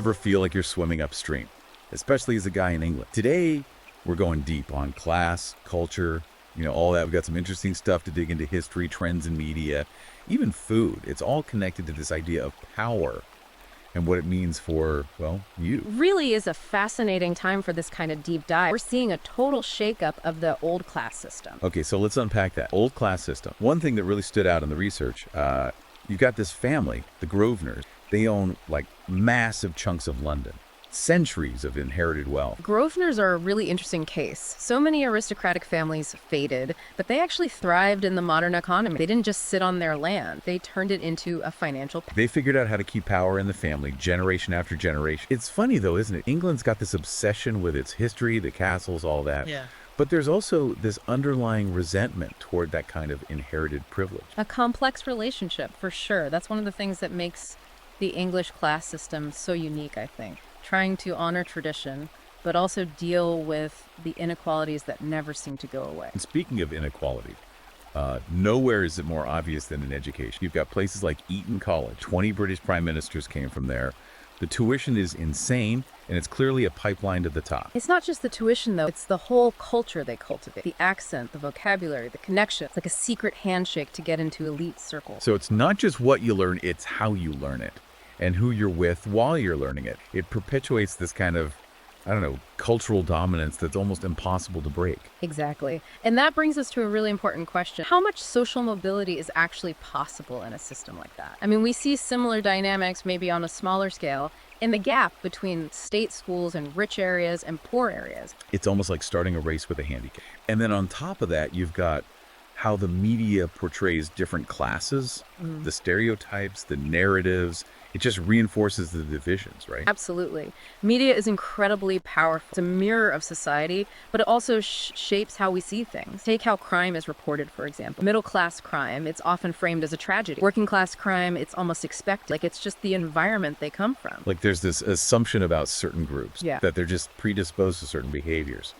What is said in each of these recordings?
Ever feel like you're swimming upstream? Especially as a guy in England. Today, we're going deep on class, culture, all that. We've got some interesting stuff to dig into: history, trends in media, even food. It's all connected to this idea of power and what it means for, well, you. Really is a fascinating time for this kind of deep dive. We're seeing a total shakeup of the old class system. Okay, so let's unpack that. Old class system. One thing that really stood out in the research, you've got this family, the Grosvenors. They own like massive chunks of London, centuries of inherited wealth. Grosvenors are a really interesting case. So many aristocratic families faded, but they actually thrived in the modern economy. They didn't just sit on their land. They turned it into a financial... They figured out how to keep power in the family generation after generation. It's funny though, isn't it? England's got this obsession with its history, the castles, all that. Yeah. But there's also this underlying resentment toward that kind of inherited privilege. A complex relationship, for sure. That's one of the things that makes the English class system so unique, I think. Trying to honor tradition, but also deal with the inequalities that never seem to go away. And speaking of inequality, nowhere is it more obvious than in education. You've got places like Eton College. 20 British prime ministers came from there. The tuition is insane, and it's clearly a pipeline to the top. It's not just the tuition, though. It's the whole culture they cultivate. The accent, the vocabulary, the connection. It's like a secret handshake to get into elite circles. So it's not just what you learn, it's how you learn it and who you're with while you're learning it. It perpetuates this kind of, cultural dominance that's almost impossible to break. Exactly. And that brings us to a really important question. How much social mobility is actually possible in a system like that? I mean, we see similar dynamics, maybe on a smaller scale, in the gap between state schools and rich areas and poor areas. It's almost like starting a race with a handicap. And then on top of that, you've got how the media portrays different classes, the stereotypes, the narratives. It just reinforces the divisions, right? Absolutely. Media is incredibly powerful. It's a mirror of society, but it also shapes how we see things. Take how crime is reported, for example. Middle-class crime, it's often framed as a tragedy. Working-class crime, it's almost expected. Like, it's just the environment they come from. Like, there's this assumption about certain groups that they're just predisposed to certain behaviors,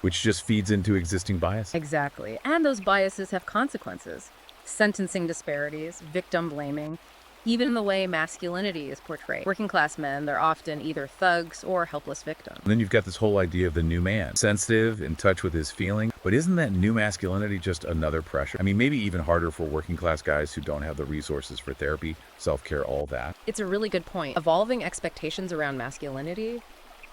which just feeds into existing biases. Exactly. And those biases have consequences. Sentencing disparities, victim blaming, even the way masculinity is portrayed. Working class men, they're often either thugs or helpless victims. And then you've got this whole idea of the new man, sensitive, in touch with his feeling. But isn't that new masculinity just another pressure? I mean, maybe even harder for working class guys who don't have the resources for therapy, self-care, all that. It's a really good point. Evolving expectations around masculinity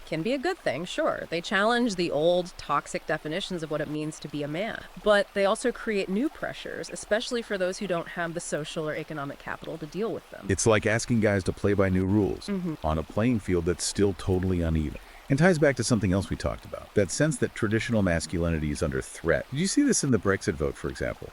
can be a good thing, sure. They challenge the old, toxic definitions of what it means to be a man. But they also create new pressures, especially for those who don't have the social or economic capital to deal with them. It's like asking guys to play by new rules on a playing field that's still totally uneven. And ties back to something else we talked about, that sense that traditional masculinity is under threat. Did you see this in the Brexit vote, for example?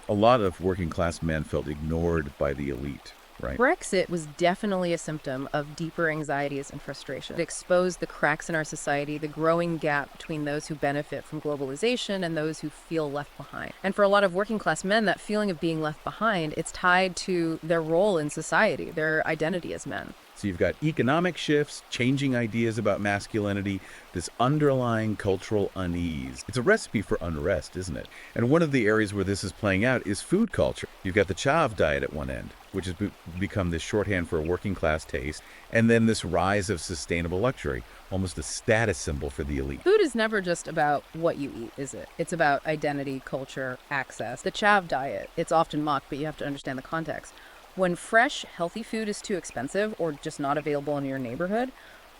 A lot of working class men felt ignored by the elite. Right. Brexit was definitely a symptom of deeper anxieties and frustration. It exposed the cracks in our society, the growing gap between those who benefit from globalization and those who feel left behind. And for a lot of working class men, that feeling of being left behind, it's tied to their role in society, their identity as men. So you've got economic shifts, changing ideas about masculinity, this underlying cultural unease. It's a recipe for unrest, isn't it? And one of the areas where this is playing out is food culture. You've got the chav diet at one end, which has become this shorthand for a working class taste, and then this rise of sustainable luxury, almost a status symbol for the elite. Food is never just about what you eat, is it? It's about identity, culture, access. The chav diet, it's often mocked, but you have to understand the context. When fresh, healthy food is too expensive or just not available in your neighborhood,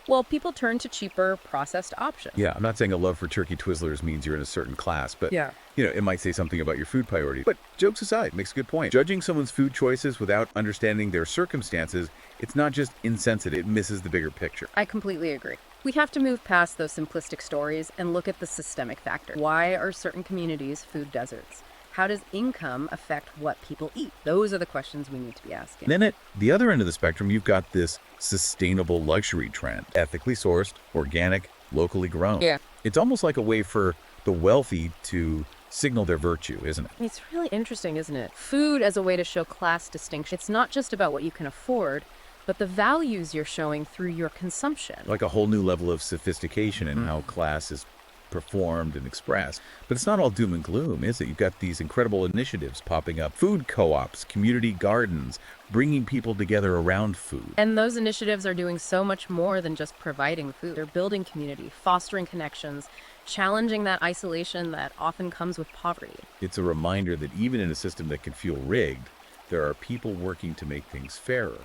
well, people turn to cheaper, processed options. Yeah, I'm not saying a love for turkey Twizzlers means you're in a certain class, but it might say something about your food priorities. But jokes aside, makes a good point. Judging someone's food choices without understanding their circumstances, it's not just insensitive, it misses the bigger picture. I completely agree. We have to move past those simplistic stories and look at the systemic factor. Why are certain communities food deserts? How does income affect what people eat? Those are the questions we need to be asking. Then at the other end of the spectrum, you've got this sustainable luxury trend. Ethically sourced, organic, locally grown. Yeah. It's almost like a way for the wealthy to signal their virtue, isn't it? It's really interesting, isn't it? Food as a way to show class distinction. It's not just about what you can afford, but the values you're showing through your consumption. Like a whole new level of sophistication in how class is performed and expressed. But it's not all doom and gloom, is it? You've got these incredible initiatives popping up, food co-ops, community gardens, bringing people together around food. And those initiatives are doing so much more than just providing food. They're building community, fostering connections, challenging that isolation that often comes with poverty. It's a reminder that even in a system that can feel rigged, there are people working to make things fairer.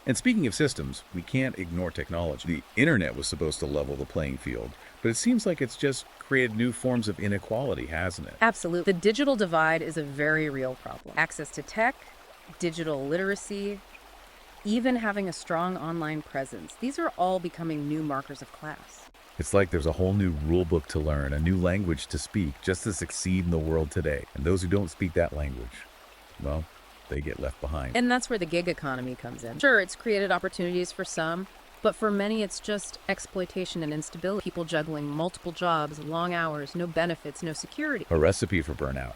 And speaking of systems, we can't ignore technology. The internet was supposed to level the playing field, but it seems like it's just created new forms of inequality, hasn't it? Absolutely. The digital divide is a very real problem. Access to tech, digital literacy, even having a strong online presence. These are all becoming new markers of class. It's like there's a whole new rule book to learn, a new language to speak, just to succeed in the world today. And those who don't speak that language, well, they get left behind. And that's where the gig economy comes in. Sure, it's created opportunities for some, but for many it's just exploitation and instability. People juggling multiple jobs, long hours, no benefits, no security. A recipe for burnout,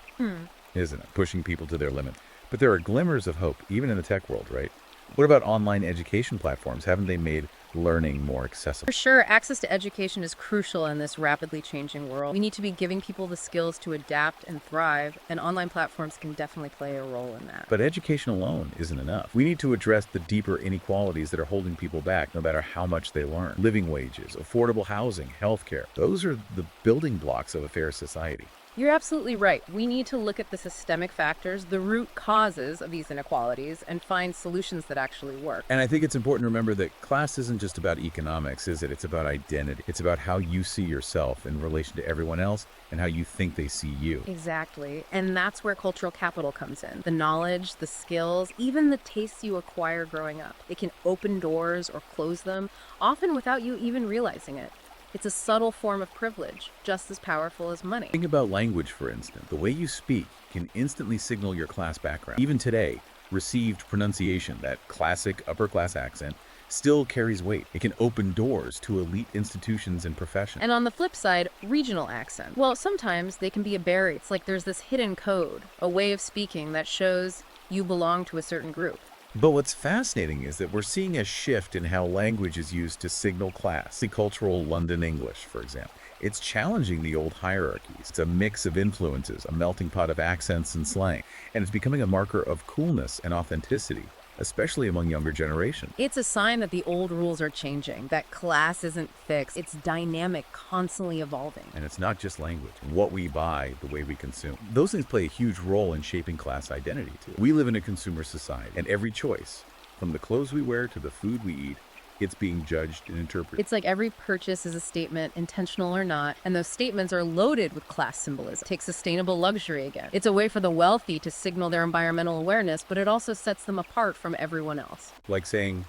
isn't it? Pushing people to their limits. But there are glimmers of hope, even in the tech world, right? What about online education platforms? Haven't they made learning more accessible? For sure, access to education is crucial in this rapidly changing world. We need to be giving people the skills to adapt and thrive, and online platforms can definitely play a role in that. But education alone isn't enough. We need to address the deeper inequalities that are holding people back, no matter how much they learn. Living wages, affordable housing, healthcare. Those are the building blocks of a fair society. You're absolutely right. We need to look at the systemic factors, the root causes of these inequalities, and find solutions that actually work. And I think it's important to remember that class isn't just about economics, is it? It's about identity. It's about how you see yourself in relation to everyone else and how you think they see you. Exactly. And that's where cultural capital comes in. The knowledge, the skills, even the tastes you acquire growing up. It can open doors or close them, often without you even realizing it. It's a subtle form of privilege, just as powerful as money. Think about language, for instance. The way you speak can instantly signal your class background. Even today, received pronunciation, that classic upper-class accent, still carries weight. It can open doors to elite institutions and professions. And on the flip side, regional accent. Well, sometimes they can be a barrier. It's like there's this hidden code, a way of speaking that shows you belong to a certain group. But what's fascinating is that we're seeing a shift in how language is used to signal class. The cultural London English, for example. It's challenging the old hierarchies. It's a mix of influences, a melting pot of accents and slang, and it's becoming a marker of coolness and authenticity, especially among younger generations. It's a sign that the old rules are changing, that class isn't fixed. It's dynamic, constantly evolving. And it's not just language. What we buy, the way we consume. Those things play a huge role in shaping class identity, too. We live in a consumer society, and every choice, from the clothes we wear to the food we eat, it's being judged and interpreted. It's like every purchase is a statement, intentional or not, and those statements are loaded with class symbolism. Take sustainable luxury again. It's a way for the wealthy to signal their environmental awareness, but it also sets them apart from everyone else. Like saying,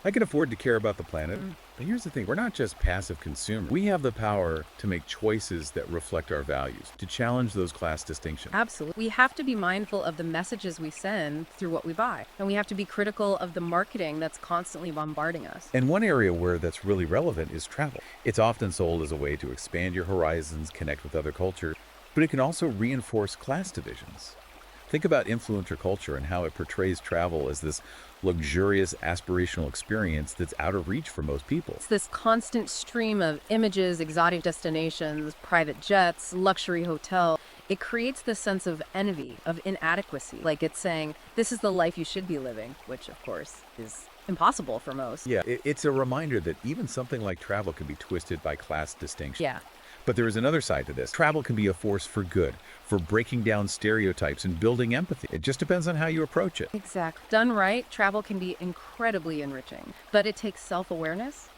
I can afford to care about the planet. But here's the thing, we're not just passive consumers. We have the power to make choices that reflect our values, to challenge those class distinctions. Absolutely. We have to be mindful of the messages we send through what we buy. And we have to be critical of the marketing that's constantly bombarding us. And one area where that's really relevant is travel. It's often sold as a way to expand your horizons, connect with other cultures, but it can also reinforce class divisions. Think about influencer culture and how it portrays travel as this luxurious, aspirational experience that's out of reach for most people. It's this constant stream of images, exotic destinations, private jets, luxury hotel. It creates this sense of envy, of inadequacy. Like it's saying, this is the life you should be living, which of course is impossible for most. Yeah, it's a reminder that even something like travel can be twisted by class distinction. Yeah. But there is another side to this. Travel can be a force for good, for breaking down stereotypes and building empathy. It just depends on how you approach it. Exactly. Done right, travel can be incredibly enriching. But it takes self-awareness,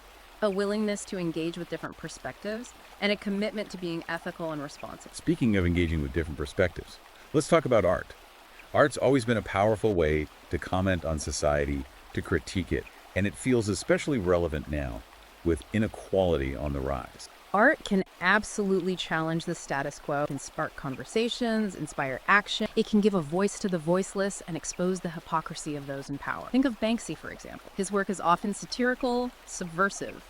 a willingness to engage with different perspectives, and a commitment to being ethical and responsive. Speaking of engaging with different perspectives, let's talk about art. Art's always been a powerful way to comment on society, to critique it, and it feels especially relevant now with inequality on the rise. Art can absolutely challenge the status quo. It can spark conversations, inspire action. It can give a voice to the voiceless and expose the hypocrisy of those in power. Think of Banksy, for example. His work is often satirical, subversive,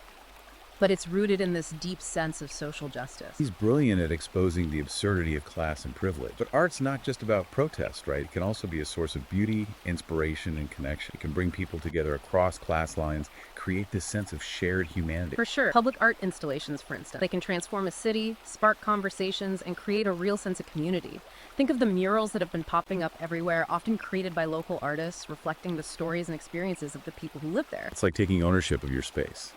but it's rooted in this deep sense of social justice. He's brilliant at exposing the absurdity of class and privilege. But art's not just about protest, right? It can also be a source of beauty, inspiration, and connection. It can bring people together across class lines, create this sense of shared humanity. For sure. Public art installations, for instance. They can transform a city, spark conversations, and create a real sense of community. Think of the murals that have been popping up everywhere, often created by local artists, reflecting the stories and experiences of the people who live there. It's like taking ownership of your space,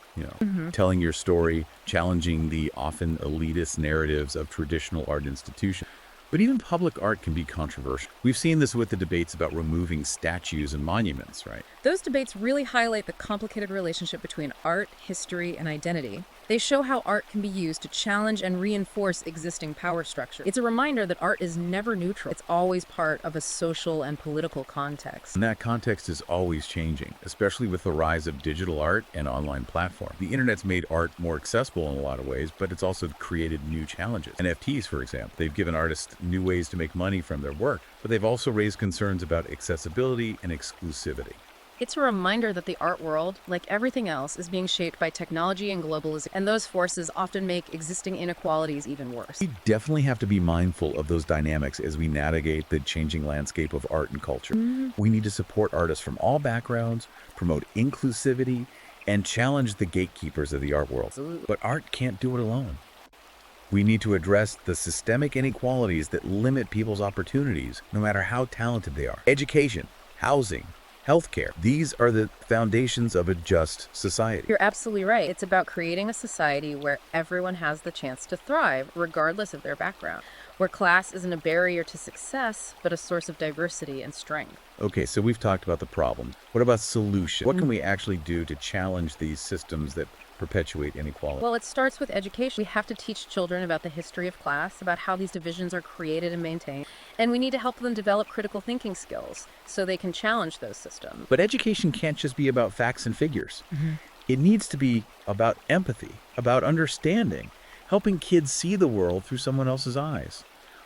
telling your story, challenging the often elitist narratives of traditional art institutions. But even public art can be controversial. We've seen this with the debates about removing statues and monuments, right? Those debates really highlight the complicated relationship between art, history, and identity. They show how art can be used to challenge and reinforce existing power structures. It's a reminder that art is never neutral. It's always part of a social and political context. And that context is always changing, especially with the rise of digital art and online platforms. The internet's made art more accessible in a lot of ways, but it's also created new challenges. NFTs, for example, they've given artists new ways to make money from their work, but they've also raised concerns about accessibility and exclusivity. It's a reminder that the art world, like everything else, is being shaped by technology and globalization, and those forces often make existing inequalities even worse. We definitely have to be mindful of those dynamics as we navigate the changing landscape of art and culture. We need to support artists from all backgrounds, promote inclusivity, and challenge the gatekeepers of the art world. Absolutely. But art can't do it alone. We need to address the systemic inequalities that limit people's opportunities, no matter how talented they are. Education, housing, healthcare. These are the foundations of a just society. You're absolutely right. It's about creating a society where everyone has the chance to thrive, regardless of their background, where class isn't a barrier to success, but a source of diversity and strength. Okay, so we've talked about the problems. What about solutions? What can we actually do to challenge these systems that perpetuate inequality? Well, it starts with education. We have to teach children about the history of class, about how these divisions are created and maintained, and we need to help them develop critical thinking skills so they can challenge those systems. But education can't just be about facts and figures. It needs to be about empathy, about understanding, helping kids see the world through someone else's eyes,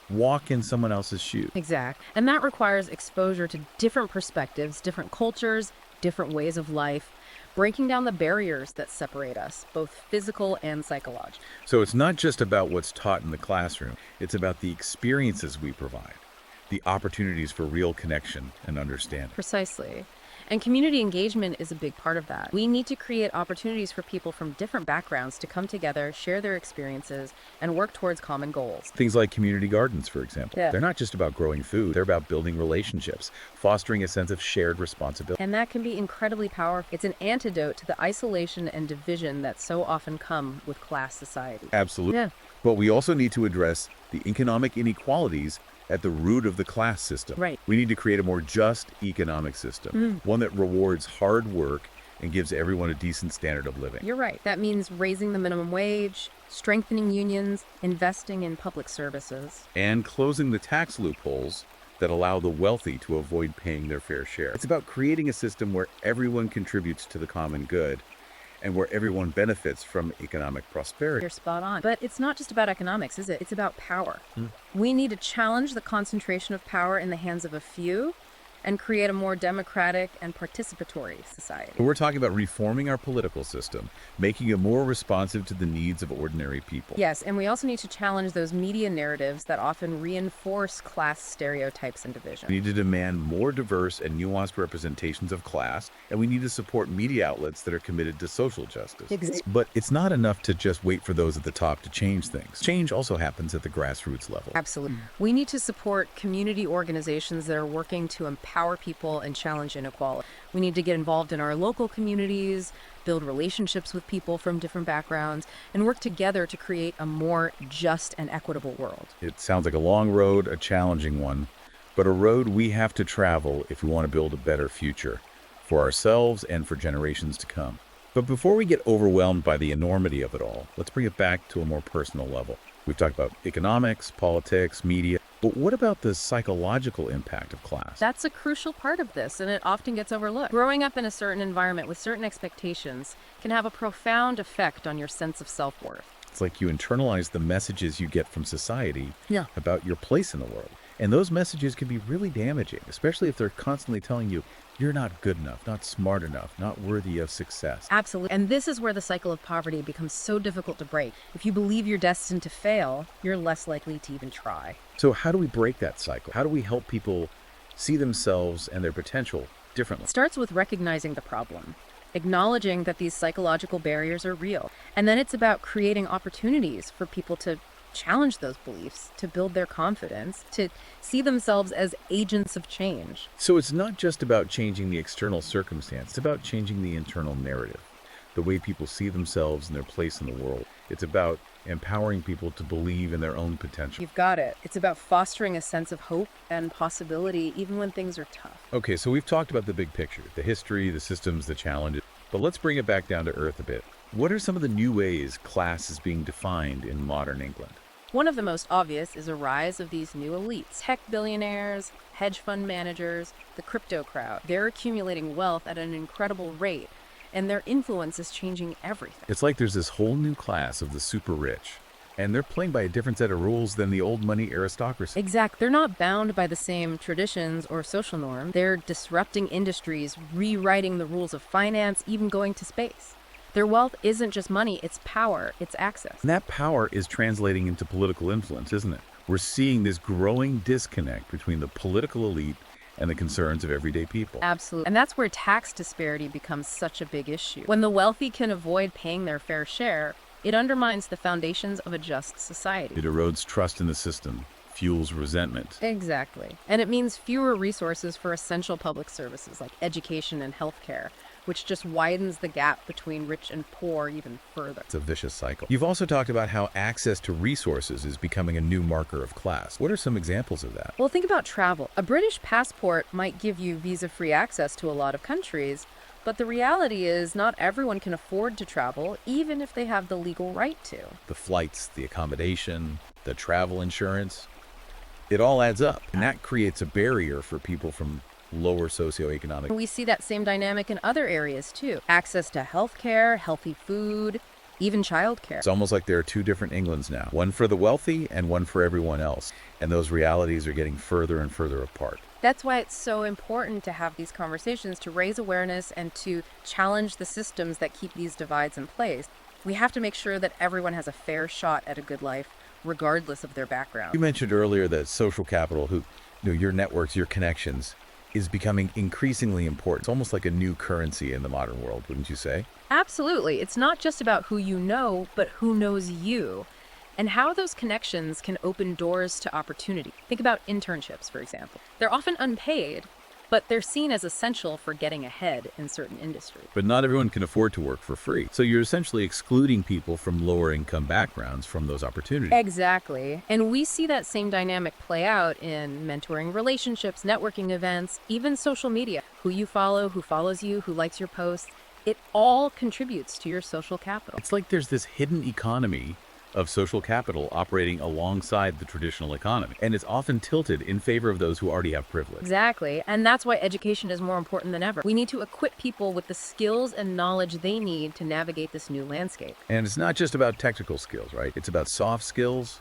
walk in someone else's shoes. Exact. And that requires exposure to different perspectives, different cultures, different ways of life, breaking down the barriers that separate us, both physical and psychological. So it's not just about what's taught in the classroom. It's about the experiences we provide, the opportunities for real connection and understanding. Precisely. And community engagement is a big part of that. We need to create opportunities for people from different backgrounds to come together, share their experiences, and work towards common goals. Things like community gardens, for example. Yeah. They're not just about growing food. They're about building relationships, fostering a sense of shared responsibility. And that can be incredibly powerful. It's an antidote to the isolation and division that so often come with class society. Absolutely. Yeah. But we also need to address the economic inequalities at the root of the class system. Right. We need to create a more just economic system, one that rewards hard work and gives everyone a decent standard of living. You're right. That means raising the minimum wage, strengthening unions, investing in public services. And closing the tax loopholes that allow the wealthy to avoid paying their fair share. It's about creating a system where everyone contributes to the common good and where everyone benefits from economic prosperity. You're spot on. But it's not just about economics, is it? It's about power. We need to challenge the concentration of power in the hands of a few and create a more democratic and participatory society. We're talking about reforming our political system, making it more responsive to the needs of ordinary people. Yes, and we also need to challenge those media narratives that often reinforce class stereotypes and division. We need to demand more diverse and nuanced representations of class, and we need to support media outlets that are committed to social justice. Exactly. But it's not enough to just wait for those at the top to change things. Change also happens at the grassroots level. Absolutely. We need to support community organizations that are working to empower people and challenge inequality. We need to get involved in our local communities, build relationships with people from different backgrounds, and work together to create a more just and equitable world. It sounds like a long road, a challenging one, but a road we have to travel if we want to build a better future for ourselves and for generations to come. But before we get overwhelmed by the enormity of it all, let's bring it back to a more personal level. We've talked about economics, politics, media, but what about the psychological impact of class? That's a crucial part of this, and it often gets overlooked. Growing up in a certain environment with certain expectations can have a profound effect on your sense of self-worth. It's like you internalize the messages you get from society Yeah. about your place in the world. And those messages can be really damaging, especially if they're constantly telling you you're not good enough, not smart enough, not worthy of success. Absolutely. And this is where the cycle of poverty becomes so difficult to break. If you believe you're destined to fail, you're less likely to even try. So how do we break that cycle? How do we help people see themselves and their potential differently? It starts with recognizing the problem, acknowledging that these psychological barriers are real. And then it's about creating opportunities for people to challenge those beliefs, to build their confidence, to see themselves as agents of change. So it's not just about changing the external circumstance, it's about changing the internal narrative, the way people see themselves and their place in the world. It's about empowering people to believe in their own potential. You've got it. It's about fostering a sense of hope and possibility even when things are tough. Okay, so we've talked about the big picture, the history, the systems, the challenges, but let's bring it back down to earth a bit. What are some of the new ways class is being defined in modern England? One of the most obvious is a rise of these new elites, tech billionaires, hedge fund managers, the crypto crowd. They're accumulating wealth at an incredible rate, and their influence is changing everything. It's like there's this whole new class of the super rich, and they're playing by a different set of rules than the old money aristocracy. Exact. They're not bound by the same traditions or social norms. They're disrupting industries, rewriting the rules of finance, even going to space. Their wealth isn't just money, it's power, it's access. And that power is translating into political influence, isn't it? We're seeing this growing disconnect between the political elite and the concerns of everyday people. Absolutely. And that's where tax disparity becomes such a big issue. When the wealthy can avoid paying their fair share, it undermines the foundations of a just society. It erodes trust in the system, fuels resentment. Exactly. And it means fewer resources for essential public services like education and healthcare, which just widens the gap between rich and poor even further. It's a vicious cycle. You've also talked about how access to resources is becoming a new marker of class. What are some examples of that? Well, think about travel. A British passport might give you visa-free access to a lot of countries, but the reality is not everyone can afford to travel, even if they have the legal right to. The flights, the accommodation, the travel insurance, it all adds up. And that creates a barrier for people from lower socioeconomic. We see that same dynamic in other areas too. Access to healthcare, healthy food, even childcare. It's almost like there are two different Englands now, one for the wealthy and one for everyone else. And those realities are getting further and further apart. That's why it's so important to have these conversations, to raise awareness and to challenge the systems that keep these divides in place. We have to make sure that everyone has a fair shot at a good life, regardless of their background. You mentioned earlier that social capital, your networks, your connections, is becoming increasingly important. It's almost like a new currency in the modern world, wouldn't you say? Absolutely. It's not just about who you know, but who knows you, and how those connections can open doors to opportunity. Think about internships, for example. They're often unpaid, but they're seen as essential for getting ahead in certain industries. But not everyone can afford to work for free. So you're essentially excluding people from lower income backgrounds from those opportunities. Exactly. And we see that same dynamic play out in mentoring relationships, networking events, even social media. Who you follow, who follows you, who likes your posts, it all contributes to your social capital. It's like there's this hidden economy of social capital operating alongside the traditional economy. And it's often tilted in favor of those who already have privilege. Exactly. And that's why education is more important than ever. We need to equip people with the skills and knowledge they need to navigate this new landscape. And it's not just about technical skills, right? It's about soft skills,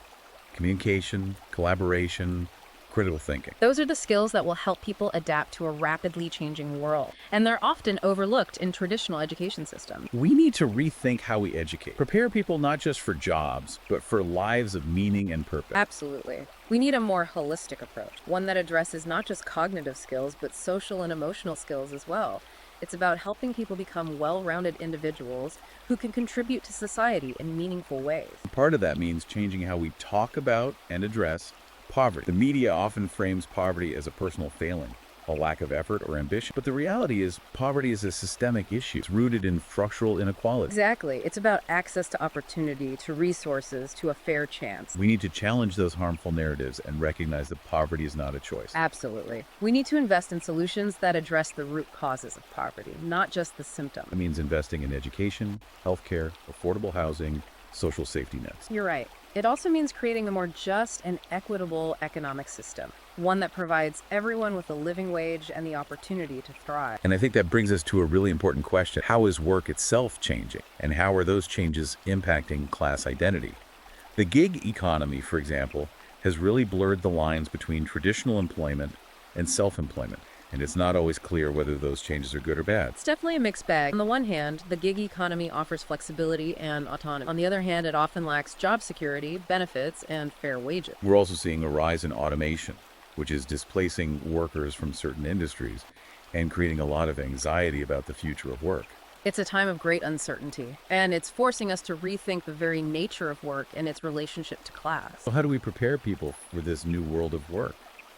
communication, collaboration, critical thinking. Those are the skills that will help people adapt to a rapidly changing world. And they're often overlooked in traditional education systems. We need to rethink how we educate. Prepare people not just for jobs, but for lives of meaning and purpose. Absolutely. We need a more holistic approach, one that addresses not just cognitive skills, but social and emotional skills as well. It's about helping people become well-rounded individuals who can contribute to society in meaningful ways. Part of that means changing how we talk about and address poverty. The media often frames poverty as a personal failing, a lack of effort or ambition. But the reality is poverty is a systemic issue. It's rooted in structural inequality. Exactly. It's about access to opportunity, to resources, to a fair chance. We need to challenge those harmful narratives and recognize that poverty is not a choice. Absolutely. We need to invest in solutions that address the root causes of poverty, not just the symptom. It means investing in education, healthcare, affordable housing, social safety nets. You're right. It also means creating a more just and equitable economic system, one that provides everyone with a living wage and the opportunity to thrive. And I think that brings us to a really important question. How is work itself changing? And how are those changes impacting class identity? The gig economy, for example, has really blurred the lines between traditional employment and self-employment, and it's not always clear whether those changes are good or bad. It's definitely a mixed bag. On the one hand, the gig economy offers flexibility and autonomy. On the other hand, it often lacks job security, benefits, and fair wages. We're also seeing a rise in automation, which is displacing workers from certain industries and creating a lot of anxiety about the future of work. It's a time of great uncertainty, and it's forcing us to rethink the very nature of work and its relationship to class. So how do we prepare people for this new world of work?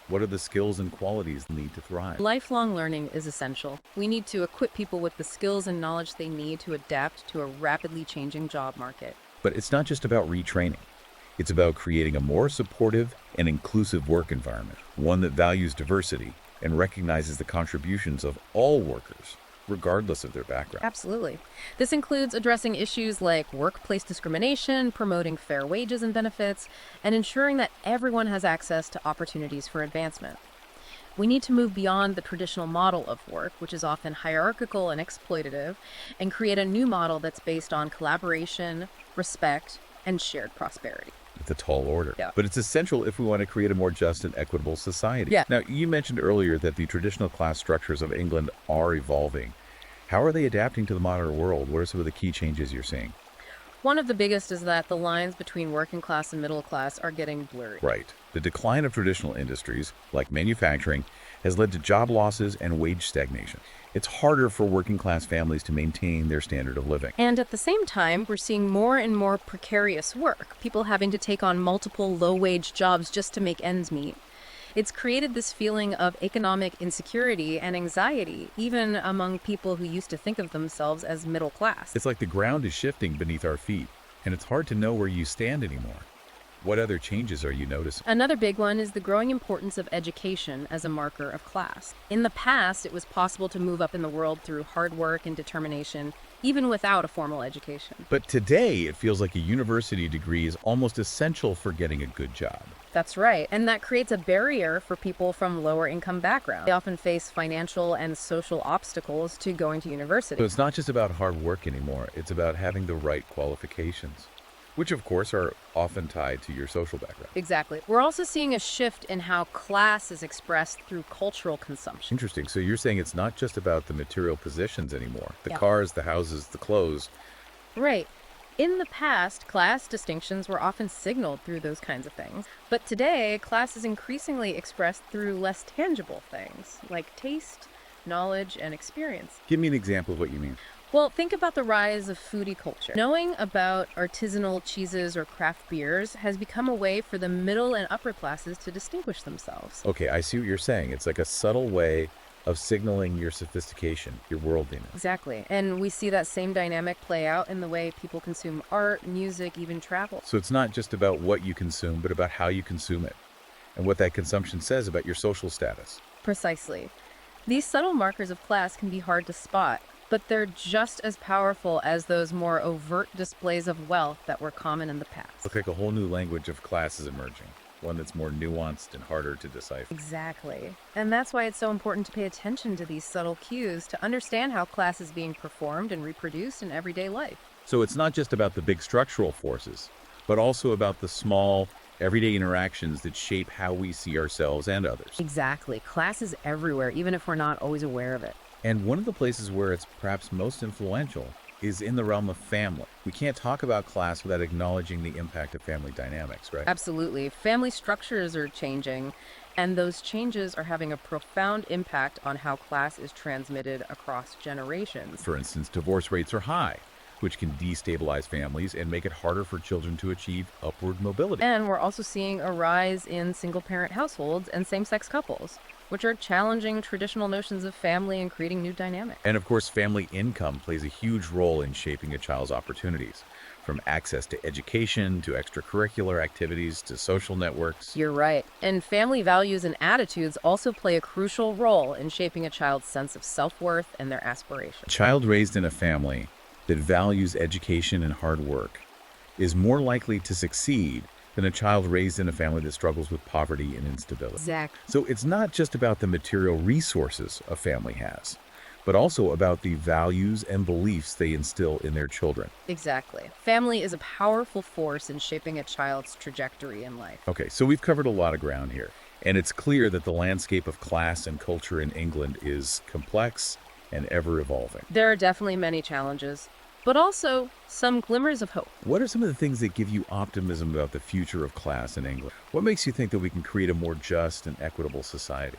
What are the skills and qualities they need to thrive? Lifelong learning is essential. We need to equip people with the skills and knowledge they need to adapt to a rapidly changing job market. But it's not just about retraining. It's about creating a more supportive and inclusive work environment, one that values diversity and recognizes the contributions of all workers, regardless of their background. Absolutely. This includes addressing issues like workplace discrimination, promoting fair wages and benefits, and ensuring that everyone has access to opportunities for advancement. We need to move beyond the traditional model of work, which is often hierarchical and exploitative, and create a new model that's based on collaboration, respect, and shared prosperity. It's a tall order. Yeah. But it's essential if we want to create a more just and equitable society. Yeah. Now, you mentioned earlier that the traditional class structures of England are evolving. How are they adapting to the modern world? What are some of the key changes you're seeing? One of the biggest is that the lines between working class and middle class are getting blurry. Right. The decline of traditional industries, like manufacturing, has led to job losses and wage stagnation. It's harder for working class families to maintain their standard of living. And at the same time, we're seeing more and more precarious work, people having to take on multiple low-wage jobs just to make ends meet. It's created this feeling of economic insecurity and anxiety, even among people who used to think of themselves as middle class. It's like the ground is shifting beneath our feet, and it's hard to know where you stand anymore. What other changes are you noticing? Another big one is the growing importance of education as a marker of class. In the past, it was possible to move up in the world through hard work and determination, even without a formal education. But today, it feels like a university degree is almost essential for getting a good job. That's right. And that creates a barrier for people from lower income backgrounds. They often face financial and social obstacles to going to university. So it's not just about hard work anymore, it's about having the right qualifications, which of course are often tied to your social background. Exactly. We're also seeing a shift in how class is expressed through cultural consumption. Interesting. So you're saying it's not just about the material possessions anymore, the Yeah. cars, the houses, the clothes. Right. In the past, class distinctions were often signaled through those kinds of things. But today, class is increasingly expressed through less tangible things, like taste, knowledge, and experience. Give me an example of what you mean. Well, think about the rise of foodie culture. Knowing about artisanal cheeses or craft beers has become a way for the middle and upper classes to distinguish themselves. Okay, I see what you're saying. It's like a subtle way of signaling your sophistication, your worldliness. Exactly. And we see that same dynamic play out in the way people consume art, music, even travel. So it's not just about what you consume, but about how you consume it and what that consumption says about your social status. Precisely. These subtle markers of class can be hard to spot, but they're just as powerful as those more overt displays of wealth that were common in the past. Look like a whole new language of class is emerging, one that's more nuanced and harder to decipher. Exactly. And that's why it's so important to pay attention to these subtle cues to understand how class is being performed and reproduced in everyday life. So it's not just about the big structural forces, but also about the small, everyday interactions that shape how we see ourselves and others. Exactly. Class is everywhere, even if we're not always aware of it. And one of the places where it's perhaps most influential is in the realm of family. We can't talk about class without acknowledging the impact of family dynamics, right? Absolutely. Family structures are changing, and those changes are having a profound impact on how class is transmitted across generations. For instance, divorce rates are high, which can destabilize families and make it harder for children to achieve upward mobility. And we're also seeing a rise in single-parent households and same-sex couples, which are challenging traditional notions of family and creating new dynamics. And of course, family income plays a huge role in shaping a child's opportunities, from access to education, to extracurricular activities, to social networks. You're right. And family values and attitudes also play a crucial role in shaping a child's sense of self-worth and their A aspirations. child raised in a family that values education and hard work is more likely to succeed than a child raised in a family that struggles with poverty and instability. Exactly. So it's not just about the material resources a family has, but also about the values and beliefs they instill in their children. Exactly. Family is a powerful force in shaping a child's trajectory in life. Okay, so we've covered a lot of ground here, and it's clear that the landscape of class and culture in England is complex and ever evolving. There are definitely many challenges, but also some glimmers of hope. What are some of the things that give you optimism about the future of class in England? What makes you think that we can create a more just and equitable society?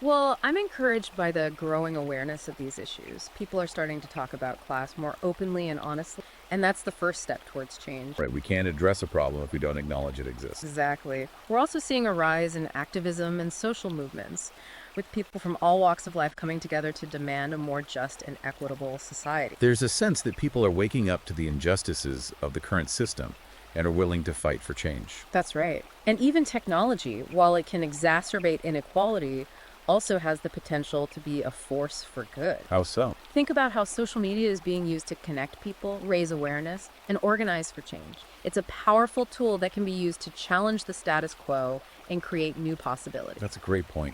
Well, I'm encouraged by the growing awareness of these issues. People are starting to talk about class more openly and honestly, and that's the first step towards change. Right, we can't address a problem if we don't acknowledge it exists. Exactly. We're also seeing a rise in activism and social movements, with people from all walks of life coming together to demand a more just and equitable society. There's a sense that people are waking up to the injustices of the current system and are willing to fight for change. That's right. And even technology, while it can exacerbate inequality, also has the potential to be a force for good. How so? Think about how social media is being used to connect people, raise awareness, and organize for change. It's a powerful tool that can be used to challenge the status quo and create new possibilities. That's a great point.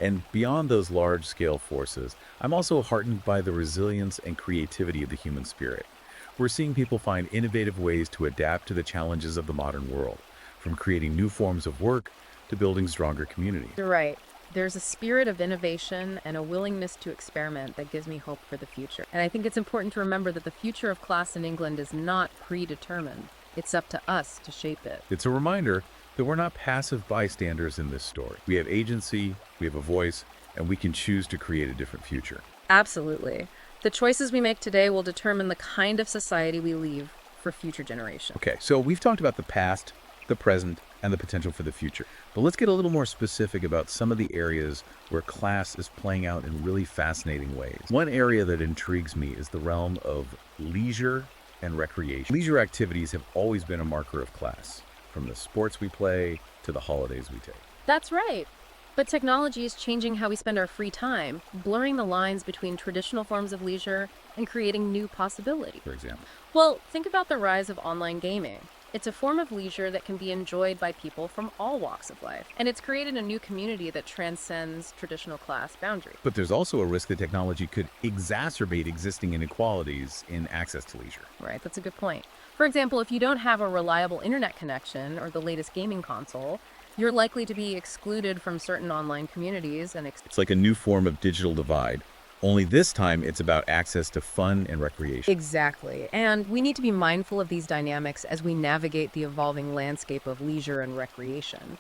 And beyond those large-scale forces, I'm also heartened by the resilience and creativity of the human spirit. We're seeing people find innovative ways to adapt to the challenges of the modern world, from creating new forms of work to building stronger communities. You're right. There's a spirit of innovation and a willingness to experiment that gives me hope for the future. And I think it's important to remember that the future of class in England is not predetermined. It's up to us to shape it. It's a reminder that we're not passive bystanders in this story. We have agency, we have a voice, and we can choose to create a different future. Absolutely. The choices we make today will determine the kind of society we leave for future generations. Okay, so we've talked about the past, the present, and the potential for the future. But let's get a little more specific about some of the areas where class is playing out in really fascinating ways. One area that intrigues me is the realm of leisure and recreation. Leisure activities have always been a marker of class, from the sports we play to the holidays we take. That's right. But technology is changing how we spend our free time, blurring the lines between traditional forms of leisure and creating new possibilities. For example. Well, think about the rise of online gaming. It's a form of leisure that can be enjoyed by people from all walks of life, and it's created a new community that transcends traditional class boundaries. But there's also a risk that technology could exacerbate existing inequalities in access to leisure. Right, that's a good point. For example, if you don't have a reliable internet connection or the latest gaming console, you're likely to be excluded from certain online communities and It's like a new form of digital divide, only this time it's about access to fun and recreation. Exactly. And we need to be mindful of these dynamics as we navigate the evolving landscape of leisure and recreation.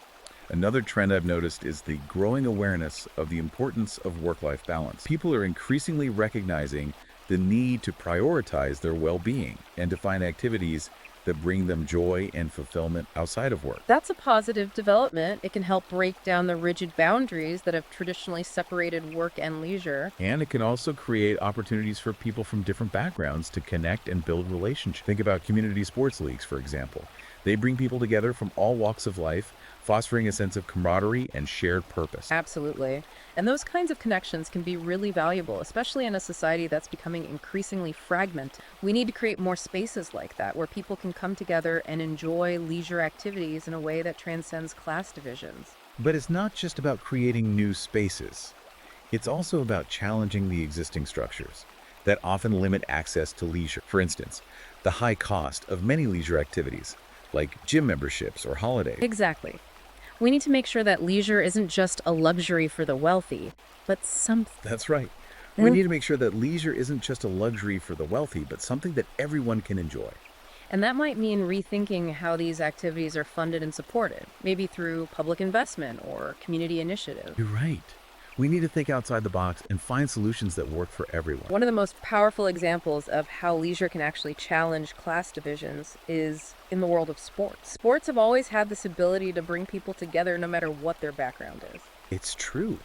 Another trend I've noticed is the growing awareness of the importance of work-life balance. People are increasingly recognizing the need to prioritize their well-being and to find activities that bring them joy and fulfillment outside of work. That's a positive development. It can help break down the rigid boundaries that have traditionally separated work and leisure. And it can also create opportunities for people from different backgrounds to connect and build relationships. Think about community sports leagues, for example. They bring people together from all walks of life, fostering a sense of camaraderie and shared purpose. Absolutely. And those kinds of connections can be really valuable, especially in a society that's becoming increasingly fragmented. We need to create more spaces like that where people can come together and enjoy leisure activities in a way that transcends class divisions. But it's not just about creating new spaces. It's also about challenging the existing structures that often limit access to leisure. For instance, the high cost of many leisure activities, like gym memberships or holidays. Exactly. We need to make sure that leisure isn't just a luxury for the wealthy, but something. That's right. We need to make sure that leisure isn't just a luxury for the wealthy, but something that everyone can enjoy. And that might mean rethinking how these activities are funded and supported, maybe through public investment or community initiative. You're right. We need to think outside the box and find solutions that work for everyone. One of the most powerful examples of how leisure can actually challenge class divisions is in the world of sports. Sports have always had this ability to bring people together no matter what their background is. It's true.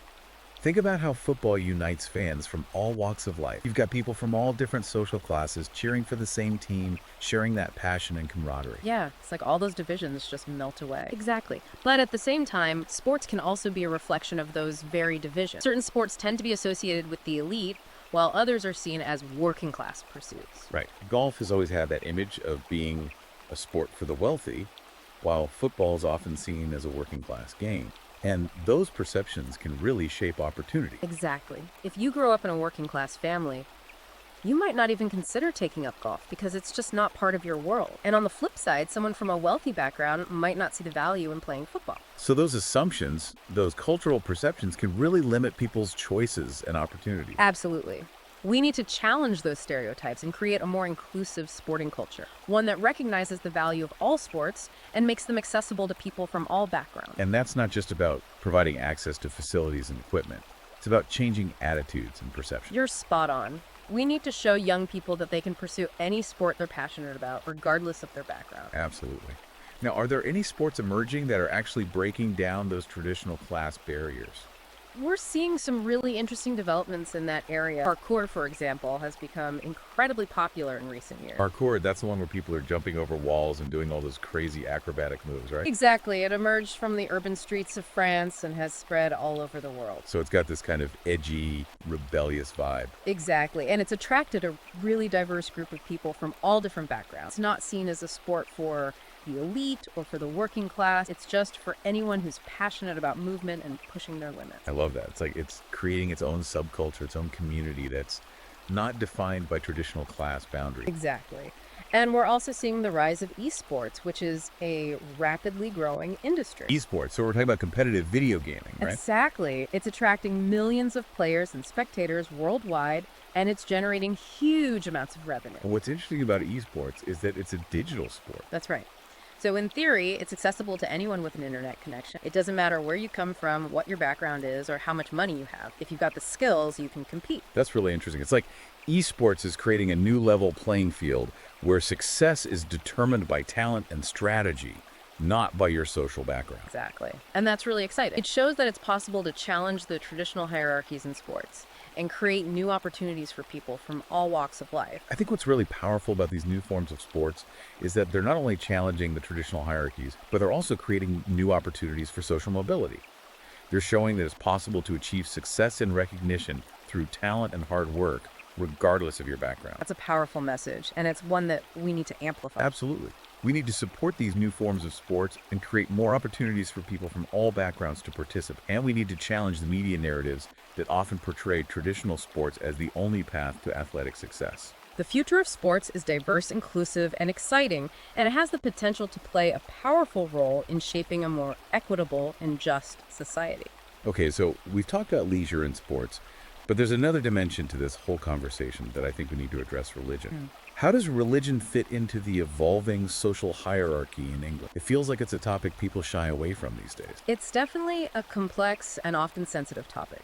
Think about how football unites fans from all walks of life. You've got people from all different social classes cheering for the same team, sharing that passion and camaraderie. Yeah, it's like all those divisions just melt away. Exactly. But at the same time, sports can also be a reflection of those very divisions. Certain sports tend to be associated with the elite, while others are seen as working class pursuits. Right. Golf has always had that image of being a sport for the wealthy, while football is often seen as a working class game. And those perceptions can really shape opportunity. Exactly. If you grow up in a working class family, you might not even consider taking up golf because it's just not part of your world. And on the flip side, someone from a wealthy background might not see the value in playing football. So those assumptions, those cultural perceptions can really limit people's choices and opportunities. Absolutely. We need to challenge those stereotypes and create a more inclusive sporting culture, one that recognizes the value of all sports and makes them accessible to people from all backgrounds. And that's not just about providing access to facilities and equipment. It's about changing attitudes and perceptions. You're spot on. We need to show young people that they can pursue any sport they're passionate about, regardless of their background. Absolutely. Now, are there any sports emerging that are actually breaking down those traditional class barriers? We're seeing some really interesting developments in that area. Parkour, for example, has become incredibly popular in recent years. Parkour, that's the one where people are jumping over walls and doing all those crazy acrobatic moves, right? Exactly. It emerged from the urban streets of France and has spread all over the world. So it's got this kind of edgy, rebellious vibe. Exactly. And it's attracted a really diverse group of people from all different backgrounds. It's not seen as a sport for the elite or for the working class. It's just for anyone who's passionate about movement and pushing their limits. I love that. It's like it's creating its own subculture, its own community that's not defined by traditional class boundaries. Exactly. And we're also seeing the rise of esports, which is a rapidly growing industry. Esports, so we're talking about competitive video gaming, right? Exactly. It's attracting millions of players and spectators worldwide, and it's generating huge amounts of revenue. And what's interesting about esports is that it's a digital sport. That's right. So in theory, it's accessible to anyone with an internet connection. It doesn't matter where you come from, what your background is, or how much money you have. If you've got the skills, you can compete. That's really interesting. It's like esports is creating a new level playing field where success is determined by talent and strategy, not by your social background. Exactly. And that's really exciting. It shows that it's possible to challenge the traditional hierarchies in sports and create new opportunities for people from all walks of life. I think what's really powerful about these new forms of sports is that they're not only challenging the traditional hierarchies, but they're also creating new opportunities for social mobility. They're showing that it's possible to achieve success and recognition through talent and hard work, regardless of your background. That's a powerful message, and it's one that we need to amplify. Absolutely. We need to support these new forms of sports and create more opportunities for people from all backgrounds to participate. And we need to challenge the media narratives that often portray traditional sports as the only path to athletic success. The future of sports is diverse, inclusive, and exciting, and it has the potential to play a powerful role in shaping a more equitable and just society. Okay, so we've talked about leisure in sports, but there's another dimension to this whole conversation that I think we need to address: religion. How does religion fit into the evolving social hierarchy in England? It feels like it's a topic people shy away from these days. It's definitely a complex and often sensitive topic.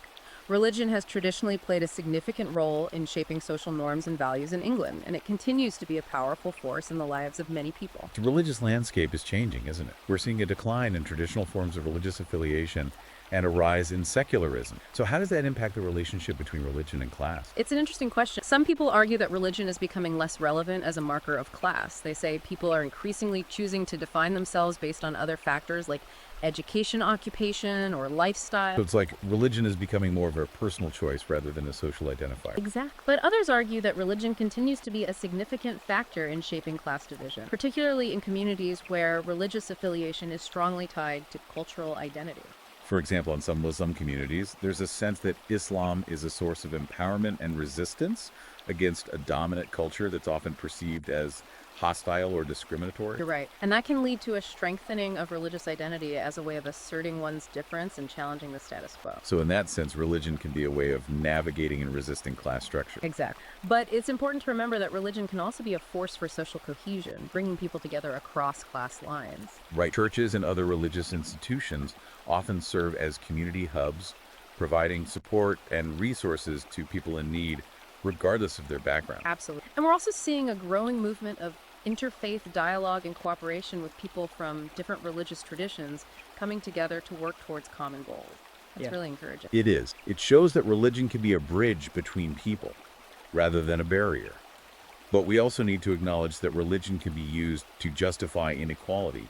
Religion has traditionally played a significant role in shaping social norms and values in England, and it continues to be a powerful force in the lives of many people. The religious landscape is changing, isn't it? We're seeing a decline in traditional forms of religious affiliation and a rise in secularism. So how does that impact the relationship between religion and class? It's an interesting question. Some people argue that religion is becoming less relevant as a marker of class. They say people are increasingly choosing to define themselves based on other factors like education, occupation, or lifestyle. So it's like religion is becoming more of a personal choice rather than a social identifier. Exactly. But others argue that religion continues to be a significant factor in shaping class division, particularly in communities where religious affiliation is strongly tied to cultural identity. For example, in some Muslim communities, there's a sense that Islam is a source of empowerment and resistance against a dominant culture that's often perceived as hostile or discriminatory. You're right. And that can lead to a strengthening of religious identity as a way of asserting one's difference and challenging the status quo. So in that sense, religion can be a way of navigating and resisting class structure. Exactly. But it's important to remember that religion can also be a force for social cohesion, bringing people together across class lines. Right. Churches and other religious institutions often serve as community hubs, providing support and resources to people in need, regardless of their background. Absolutely. And we're also seeing a growing movement of interfaith dialogue and cooperation with people from different religious traditions coming together to work towards common goals. That's really encouraging. It is. It shows that religion can be a bridge between people rather than a barrier. But we also need to acknowledge that religion can be used to justify inequality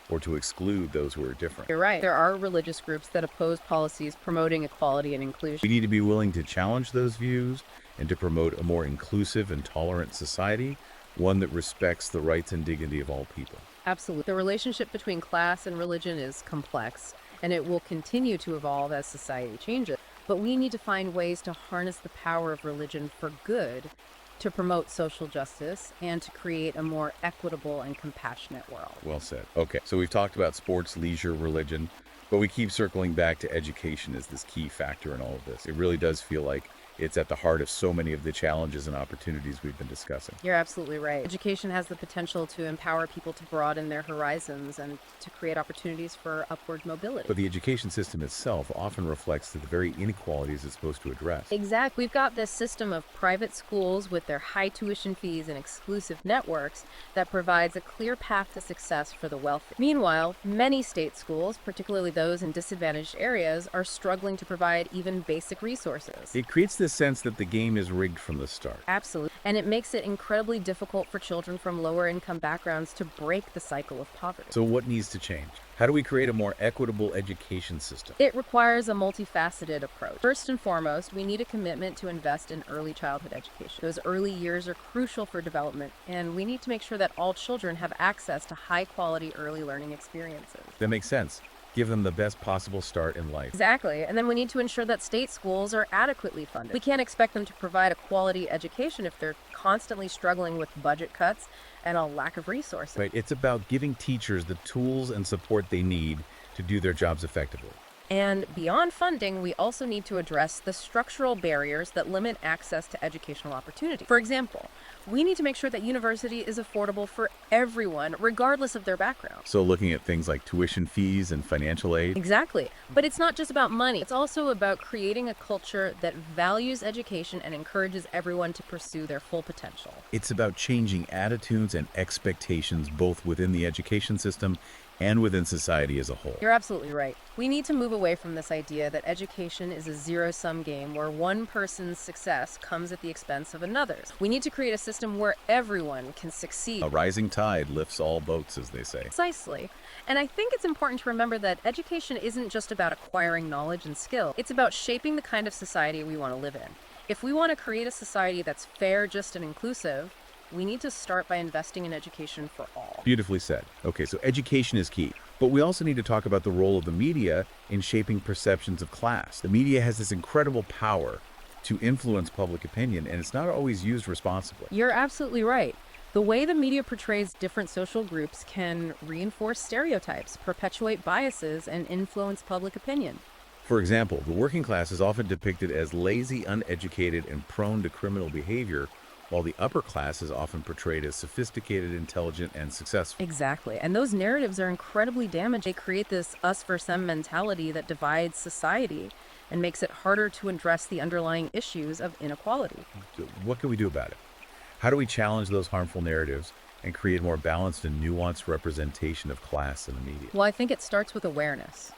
or to exclude those who are different. You're right. There are religious groups that oppose policies promoting equality and inclusion. We need to be willing to challenge those views and to promote a more inclusive and tolerant society, one that respects the rights and dignity of all people. Absolutely. The relationship between class and religion is complex, and it will continue to evolve as society changes. But we need to find ways to harness the power of religion for good, to promote social justice, and to create a more equitable and compassionate world. Well said. Okay, so we've talked about sports, leisure, religion, but we keep circling back to education as this key factor in all of this. It really does feel like it's at the heart of so many of the challenges and opportunities we've been discussing. You're absolutely right. Education has the potential to empower people to broaden their horizons and to create opportunities for upward mobility. But the education system itself often reflects the very inequalities it's supposed to address. Exactly. We've got this system of private schools with their high tuition fees and exclusive networks that provides a clear path to success for the wealthy. Meanwhile, many state schools, particularly those in disadvantaged areas, are struggling to provide even basic resources. It creates this sense that the game is rigged from the start. Absolutely. And it makes it incredibly difficult for children from lower income backgrounds to break the cycle of poverty. So what needs to change? How do we create a more equitable education system? It requires a multifaceted approach. First and foremost, we need a commitment to invest in early childhood education. Those early years are crucial for development, and we need to make sure that all children have access to high-quality early learning experiences. That makes sense. Give them the best possible start in life. Exactly. And then we need to ensure that state schools are adequately funded. We can't expect them to provide a quality education if they're constantly struggling with budget cuts and a lack of resources. Right. It's about giving teachers the tools and support they need to do their jobs effectively. And beyond funding, we also need to address the structural barriers that limit access to educational opportunity. For example, we need to make sure that university is affordable for everyone, regardless of their background. So looking at things like tuition fees and financial aid. Exactly. But it's not just about money. It's also about creating a culture that values education and encourages everyone to pursue their full potential. It's about changing attitudes and expectations both within the education system and within society as a whole. You're absolutely right. We need to move away from this idea that education is a zero-sum game where one person's success comes at the expense of another's. We need to create a system where everyone can succeed. A rising tide lifts all boats, as they say. Precisely. And I think it's important to remember that education isn't just about acquiring knowledge and skill. It's about shaping the kind of society we want to live in. If we want to create a society that's fair, just, and inclusive, we need to start by investing in education for all. Beautifully said. Okay, so education is key. But we also need to talk about the role of the media in shaping perceptions of class. The media has this incredible power to influence public opinion, and it's not always used responsibly. You're absolutely right. The way the media portrays different social groups can reinforce stereotypes, perpetuate biases, and influence public opinion. For example, the working class is often depicted as lazy, uneducated, and prone to criminal behavior, while the upper class is often portrayed as sophisticated, intelligent, and successful. Exactly. And those narratives are incredibly damaging. They create this us versus them mentality that divides society and makes it harder to address the underlying issues of inequality. What can we do about it? How do we challenge those harmful narratives and create more balanced and nuanced representation of class in the media? Well, I think it starts with awareness.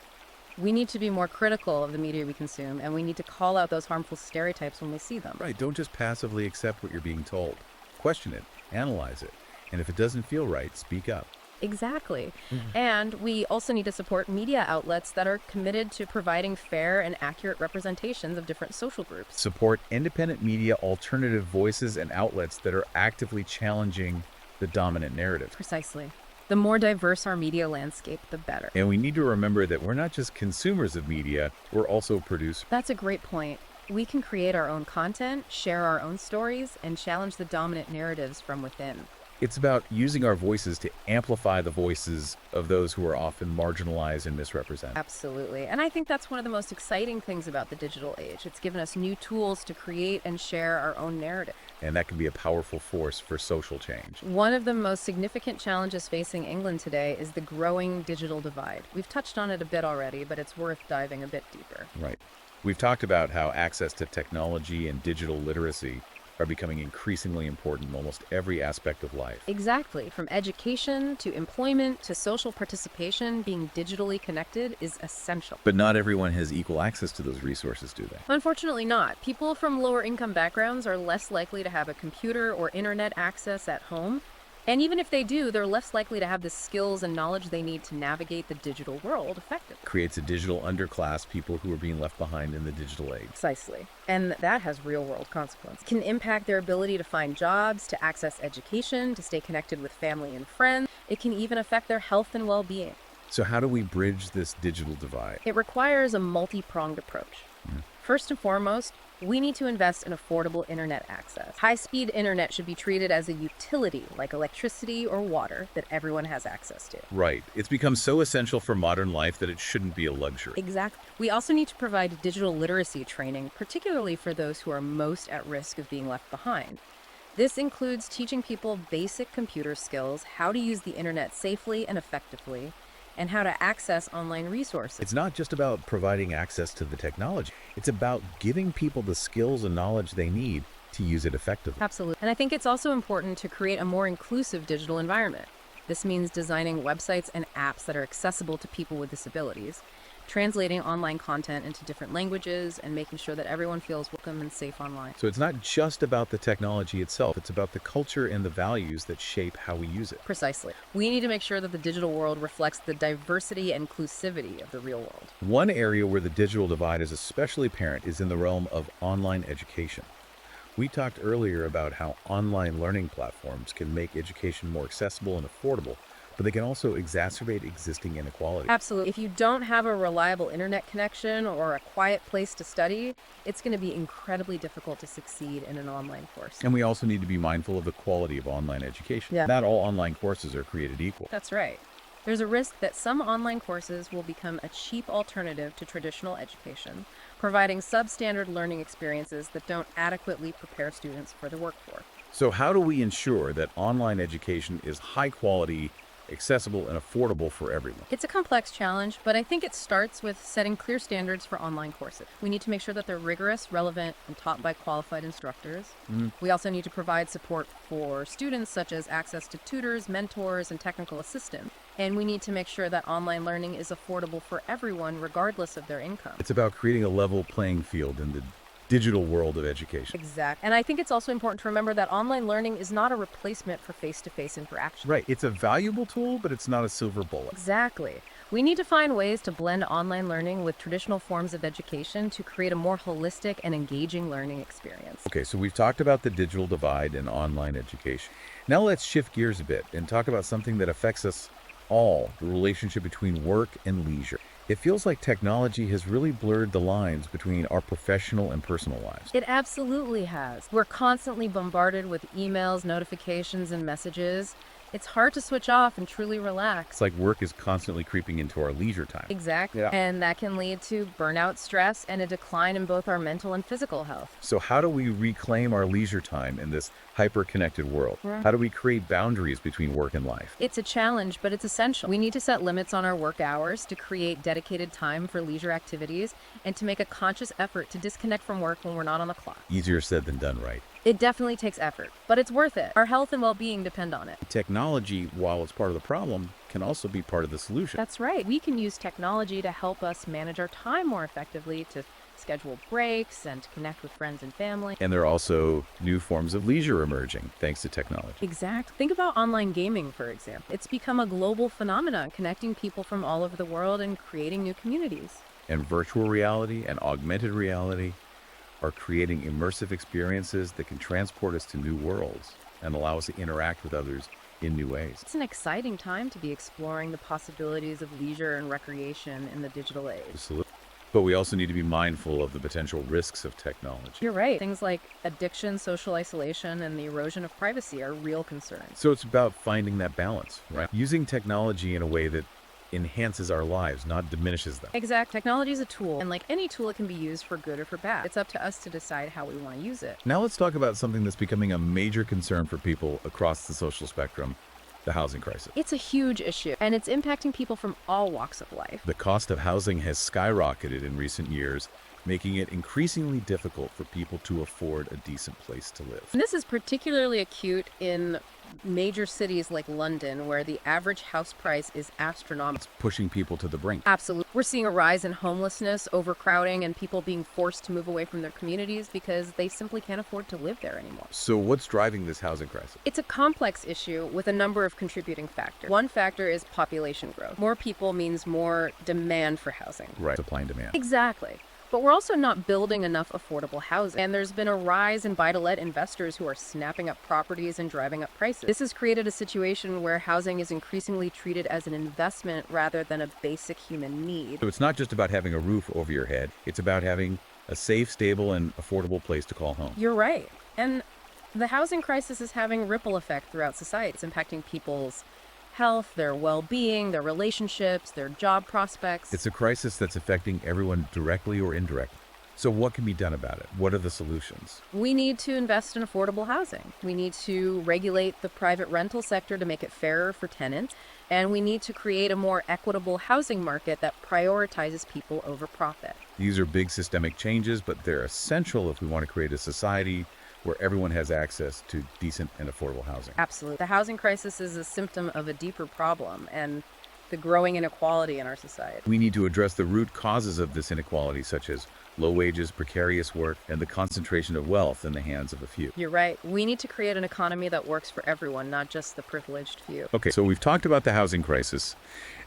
We need to be more critical of the media we consume, and we need to call out those harmful stereotypes when we see them. Right, don't just passively accept what you're being told. Question it, analyze it, and if it doesn't feel right, speak up. Exactly. And we also need to support media outlets that are committed to providing fair and accurate representations of different social groups. Support independent media, alternative voices, and outlets that are actively challenging the dominant narrative. Precisely. The more diverse our media landscape, the better. And we need to remember that we're not just consumers of media, we're also producers. That's a great point. We can create our own content, share our own stories, and challenge the dominant narratives from within. It's about using our voices to amplify the voices of those who are often marginalized and misrepresented. Absolutely. And I think that's one of the most exciting things about the digital age. It's given us new tools to create and share our own narrative. And that can be a powerful force for social change. One of the most significant challenges facing England today is the growing digital divide. We've touched on it a bit already, but it's worth diving a bit deeper. Right. We've talked about how access to technology and digital literacy are becoming increasingly important in almost every aspect of life. Exactly. From education to employment to social participation, being digitally connected is essential. But not everyone has equal access to those resources, do they? Unfortunately not. People from lower income backgrounds are less likely to have a computer or internet access at home. And even if they do, they're less likely to have the skills and knowledge they need to navigate the digital world effectively. Creates a digital underclass, people who are being left behind in the digital age. Precisely. And that has real world consequences. It can impact their ability to find jobs, to access education, to stay connected with family and friends. It can even affect their health and well-being. So how do we bridge this digital divide? It requires a multi-pronged approach. First and foremost, we need to invest in affordable internet access. High-speed internet should be treated as a utility, like electricity or water, that everyone has access to. Right. It's become so essential for modern life that it shouldn't be a luxury. Exactly. We also need to provide digital literacy training, particularly for those who are most at risk of being left behind. This includes teaching people basic computer skills, how to use the internet safely and effectively, and how to access online resources. It's not just about providing access to the technology. It's about giving people the skills and knowledge they need to use it effectively. Absolutely. And I think it's also important to create a more inclusive digital environment. This means designing websites and apps that are accessible to people with disabilities, translating online content into different languages, and making sure that everyone feels welcome and safe online. So it's not just about the technology itself. It's about the culture and the values that shape how we use it. Precisely. We need to make sure that the digital world reflects the diversity and inclusivity of the real world. One area where the digital divide is especially apparent is in the realm of online education. We talked earlier about how online learning platforms can make education more accessible and affordable, but they can also exacerbate existing inequality. Absolutely. If you don't have a reliable internet connection or a quiet place to study, it's going to be incredibly difficult to succeed in an online course. And we also need to be mindful of the quality of online education. Yeah. Not all online courses are created equal. That's right. There's a risk that some online courses will become a cheap alternative to traditional education, providing substandard learning experiences that don't adequately prepare students for the workforce. So how do we ensure that online education is high quality, accessible, and affordable for everyone? It's a complex challenge, but I think it starts with setting clear standards for online courses. We need to make sure that they're rigorous, relevant, and taught by qualified instructors. We also need to provide support for students, such as access to tutors, mentors, and technical assistance. And we need to make sure that online learning is affordable for everyone, regardless of their income. It's about creating a level playing field in the digital world of education. Exactly. And I think it's also important to remember that online learning is not a replacement for face-to-face interaction. Right. It's a valuable tool, but it's not a silver bullet. Exactly. We need to find ways to blend online learning with traditional forms of education to create a more holistic and engaging learning experience. Okay, so we've talked about the digital divide in online education. Now let's shift gears a bit and talk about something that affects us all, the relationship between work and leisure. It feels like technology has really blurred the lines between our professional and personal lives. It absolutely has. We're constantly bombarded with emails, notifications, and messages. It's hard to switch off and truly relax. It's like work is constantly creeping into our leisure time. Exactly. Yeah. And that can lead to burnout, stress, and a decline in both our mental and physical health. So how do we reclaim our leisure time in this hyper-connected world? How do we create boundaries between work and life? It's a challenge, but it's essential. We need to set limits on our work hours to create dedicated time for leisure activities and to make a conscious effort to disconnect from work when we're not on the clock. Easier said than done, right? It definitely takes effort, but it's worth it. Our health and well-being depend on it. Technology, while it's part of the problem, can also be part of the solution. That's right. We can use technology to help us manage our time more effectively, to schedule breaks and to connect with friends and family. And there are also new forms of leisure emerging thanks to technology. Exactly. Think about online gaming, for example. It's become a global phenomenon, connecting people from all over the world and creating new communities. And virtual reality and augmented reality are creating immersive experiences that can transport us to new worlds and allow us to interact with others in new ways. It's an exciting time to be exploring the possibilities of leisure and recreation in the digital age. Absolutely. But we also need to be mindful of the potential risks of technology. You're right. Things like addiction, social isolation, and the erosion of privacy are real concerns. So it's about finding that balance, right? Using technology in a way that enhances our lives, not diminishes them. Exact. Technology is a tool, and like any tool, it can be used for good or for bad. It's up to us to decide how we want to use it. Now let's talk about something that's becoming a major concern for people across the social spectrum, the housing crisis. It's a huge issue, and it's impacting people from all walks of life. The cost of housing has skyrocketed in recent years, making it increasingly difficult for people to afford a decent place to live. And this is particularly acute in major cities like London, where the average house price is astronomical. Pushing people to the brink. Absolutely. We're seeing a rise in homelessness, overcrowding, and people being forced to move away from their communities because they simply can't afford to live there anymore. So what's driving this housing crisis? It's a complex issue with a number of contributing factors. One factor is population growth. More people means more demand for housing. Right. Supply and demand. Exactly. But we're also not building enough affordable housing. And there's been a rise in buy-to-let investors who are snapping up properties and driving up prices. This has created a situation where housing is increasingly treated as an investment rather than a basic human need. So it's not just about having a roof over your head. It's about having a safe, stable, and affordable place to call home. You're right. And the housing crisis is having a ripple effect throughout society. It's impacting people's health, their well-being, their relationships, their job prospects. It's a crisis that's affecting everyone directly or indirectly. So what can be done about it? What are the solutions? We need to invest in affordable housing. We need to regulate the private rental sector to make it fairer for tenants. And we need to create a more equitable housing market that prioritizes people over profit. These are big systemic changes, but they're essential if we want to create a society where everyone has access to decent and affordable housing. Absolutely. The housing crisis is a symptom of a deeper problem and the growing inequality in our society. We need to address the root causes of this inequality, such as low wages, precarious work, and the concentration of wealth in the hands of a few. You're right. We need to create an economy that works for everyone, not just the privileged few. Okay, so we've talked about the housing crisis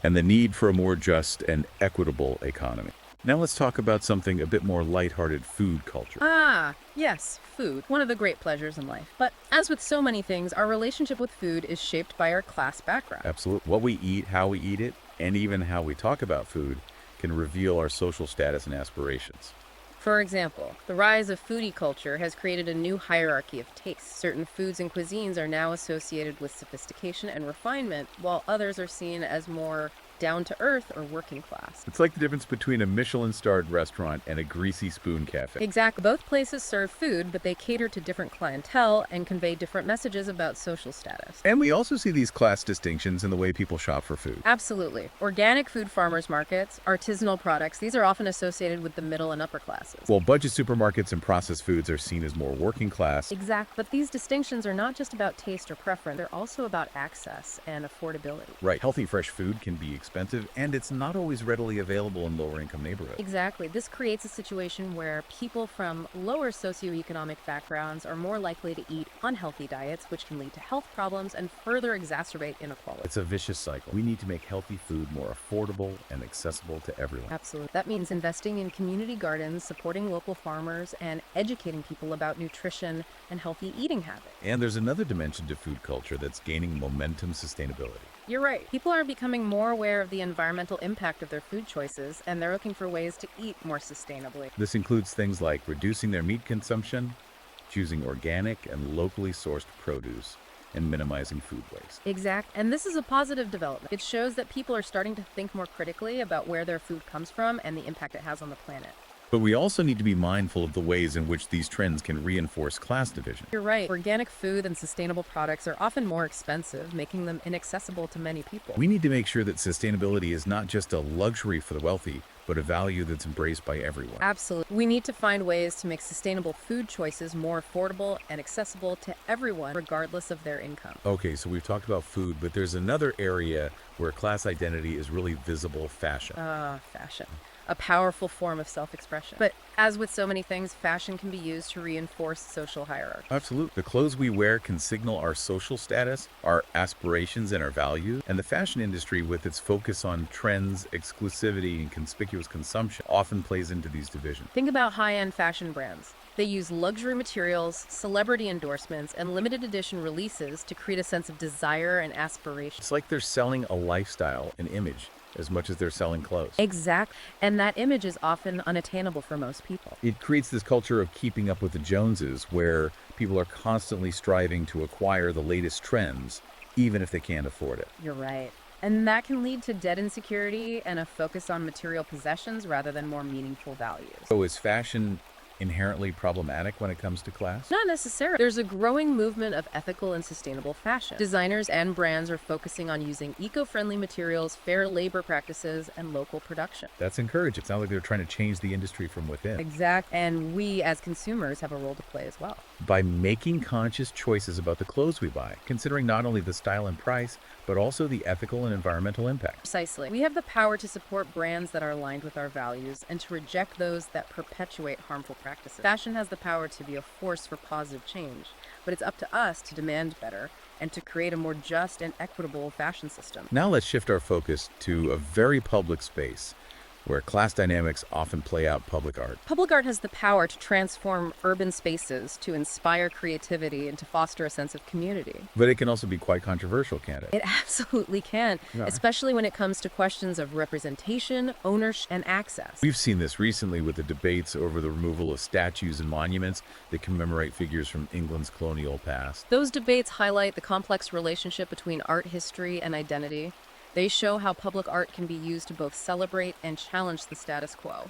and the need for a more just and equitable economy. Now let's talk about something a bit more lighthearted: food culture. Ah, yes, food. One of the great pleasures in life. But as with so many things, our relationship with food is shaped by our class background. Absolutely. What we eat, how we eat it, and even how we talk about food can reveal our social status and aspirations. For example, the rise of foodie culture has created a new hierarchy of tastes. Certain foods and cuisines are now associated with sophistication and refinement, while others are seen as more down to earth or working class. It's like the difference between a Michelin-starred restaurant and a greasy spoon cafe. Exactly. Both places serve food, but they cater to different clientele and convey different messages about social status. And we also see these class distinctions in the way people shop for food. Absolutely. Organic food farmers markets, artisanal products, these are often associated with the middle and upper classes. While budget supermarkets and processed foods are seen as more working class. Exact. But these distinctions are not just about taste or preference. They're also about access and affordability. Right. Healthy, fresh food can be expensive, and it's not always readily available in lower-income neighborhoods. Exactly. This creates a situation where people from lower socioeconomic backgrounds are more likely to eat unhealthy diets, which can lead to health problems and further exacerbate inequality. It's a vicious cycle. We need to make healthy food more affordable and accessible to everyone. Absolutely. That means investing in community gardens, supporting local farmers, and educating people about nutrition and healthy eating habits. And there's another dimension to food culture that's gaining momentum: sustainability. You're right. People are becoming more aware of the environmental impact of their food choices, and they're looking for ways to eat more sustainably. This includes things like reducing their meat consumption, choosing organic and locally sourced produce, and minimizing food waste. Exact. And this is a positive development. It shows that people are starting to think more critically about where their food comes from and the impact it has on the planet. But we also need to be mindful of the ways in which these trends can reinforce class division. You're right. Organic food and sustainable products are often more expensive, making them inaccessible to many people. We need to make sure that sustainability is not just a luxury for the wealthy, but a value that's embraced by everyone. Absolutely. We need to find ways to make sustainable food choices more affordable and accessible to everyone, regardless of their income. Okay, so we've talked about food, but there's another area where class identity is really visible: fashion. Fashion. A powerful form of self-expression. But as with so many things, fashion can be used to reinforce social hierarchy. Absolutely. The clothes we wear can signal our social status, our aspirations, and our values. And the fashion industry, with its focus on trends, exclusivity, and conspicuous consumption, often plays into these divisions. Think about high-end fashion brands. They use luxury materials, celebrity endorsements, and limited edition releases to create a sense of desire and aspiration. It's like they're selling a lifestyle, an image, as much as they're selling clothes. Exact. And that image is often unattainable for most people. It creates this culture of keeping up with the Joneses, where people are constantly striving to acquire the latest trends, even if they can't afford it. You're right. And that can lead to debt insecurity and a focus on material possessions rather than more meaningful values. So is fashion inherently problematic when it comes to class? Not necessarily. There's a growing movement of ethical and sustainable fashion. Designers and brands are focusing on using eco-friendly materials, fair labor practices, and local production. That's encouraging. It sounds like they're trying to change the industry from within. Exact. And we as consumers have a role to play as well. By making conscious choices about the clothes we buy, considering not only the style and price, but also the ethical and environmental impact. Precisely. We have the power to support brands that are aligned with our values and to reject those that perpetuate harmful practices. Fashion has the power to be a force for positive change, but it's up to us to demand better and to create a more just and equitable fashion system. Now let's shift our focus to a very public space: where class dynamics often play out public art. Public art has the power to transform urban spaces, to inspire creativity, and to foster a sense of community. But it can also be quite controversial, can't it? It absolutely can, Yeah. especially when it comes to questions of representation, ownership, and access. We've seen this recently with the debates over the removal of statues and monuments that commemorate figures from England's colonial past. Those debates highlight the complex relationship between art history and identity. They show how public art can be used to both celebrate and challenge the status quo.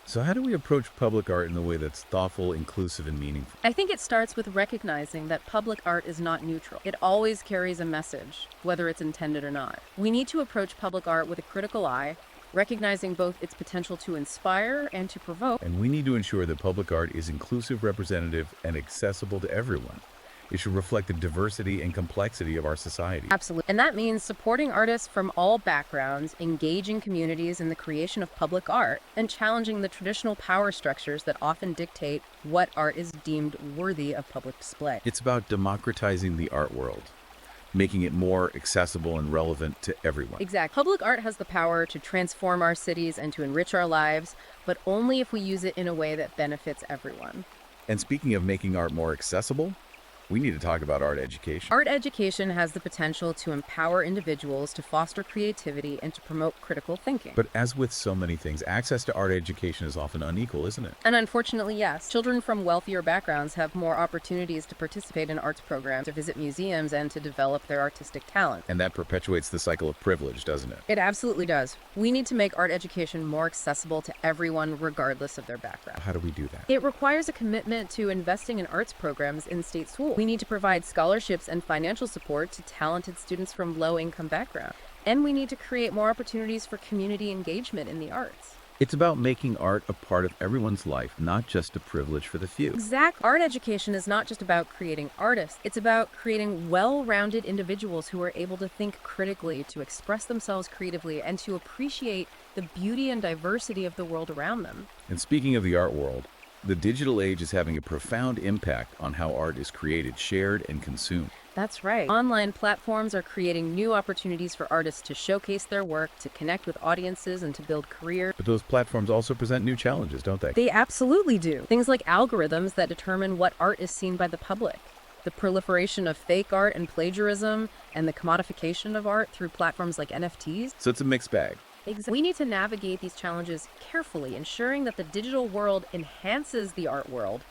So how do we approach public art in a way that's thoughtful, inclusive, and meaningful? I think it starts with recognizing that public art is not neutral. It always carries a message, whether it's intended or not. We need to approach public art with a critical eye, recognizing both its potential to inspire and to provoke. And we need to ensure that public art is inclusive, representative, and accessible to everyone. It should reflect the diversity and complexity of our society. Absolutely. And that means supporting artists from all backgrounds, engaging communities in the creation of public art, and challenging the traditional power structures that often dictate what art is deemed worthy of public display. It's about democratizing the art world, making it more accessible and relevant to everyone. Exactly. Public art has the power to transform our cities and to enrich our lives, but only if we use it in a way that benefits everyone. And speaking of making art more accessible, we need to talk about art education. Art education has the potential to empower individuals, to foster creativity, and to promote critical thinking. But as with so many things, access to art education is often unequal, isn't it? And unfortunately, yes, children from wealthier backgrounds have more opportunities to participate in arts programs, to visit museums, and to develop their artistic talent. And that perpetuates the cycle of privilege, doesn't it? It absolutely does. We need to make art education more accessible to everyone, regardless of their background. How do we do that? It requires a commitment to investing in arts programs in state schools. We need to provide scholarships and financial support to talented students from low-income backgrounds. And we need to create more opportunities for community engagement in the arts. It's about making art a part of everyone's life, not just a privilege for the few. Exact. Art education is not just about creating artists. It's about creating well-rounded individuals who are able to think critically, to express themselves creatively, and to appreciate the beauty and diversity of the world around them. And speaking of the art world, the digital age is having a profound impact on how art is created, shared, and consumed. That's right. Online platforms are creating new opportunities for artists to showcase their work, to connect with audiences, and to build careers. But those platforms also present new challenges, don't they? They absolutely do. Things like algorithms that determine what art is seen by the public, the proliferation of fake art and plagiarism, and the commodification of art through platforms like NFTs. So it's a mixed bag. We need to navigate these challenges carefully, ensuring that the digital world enhances the art world,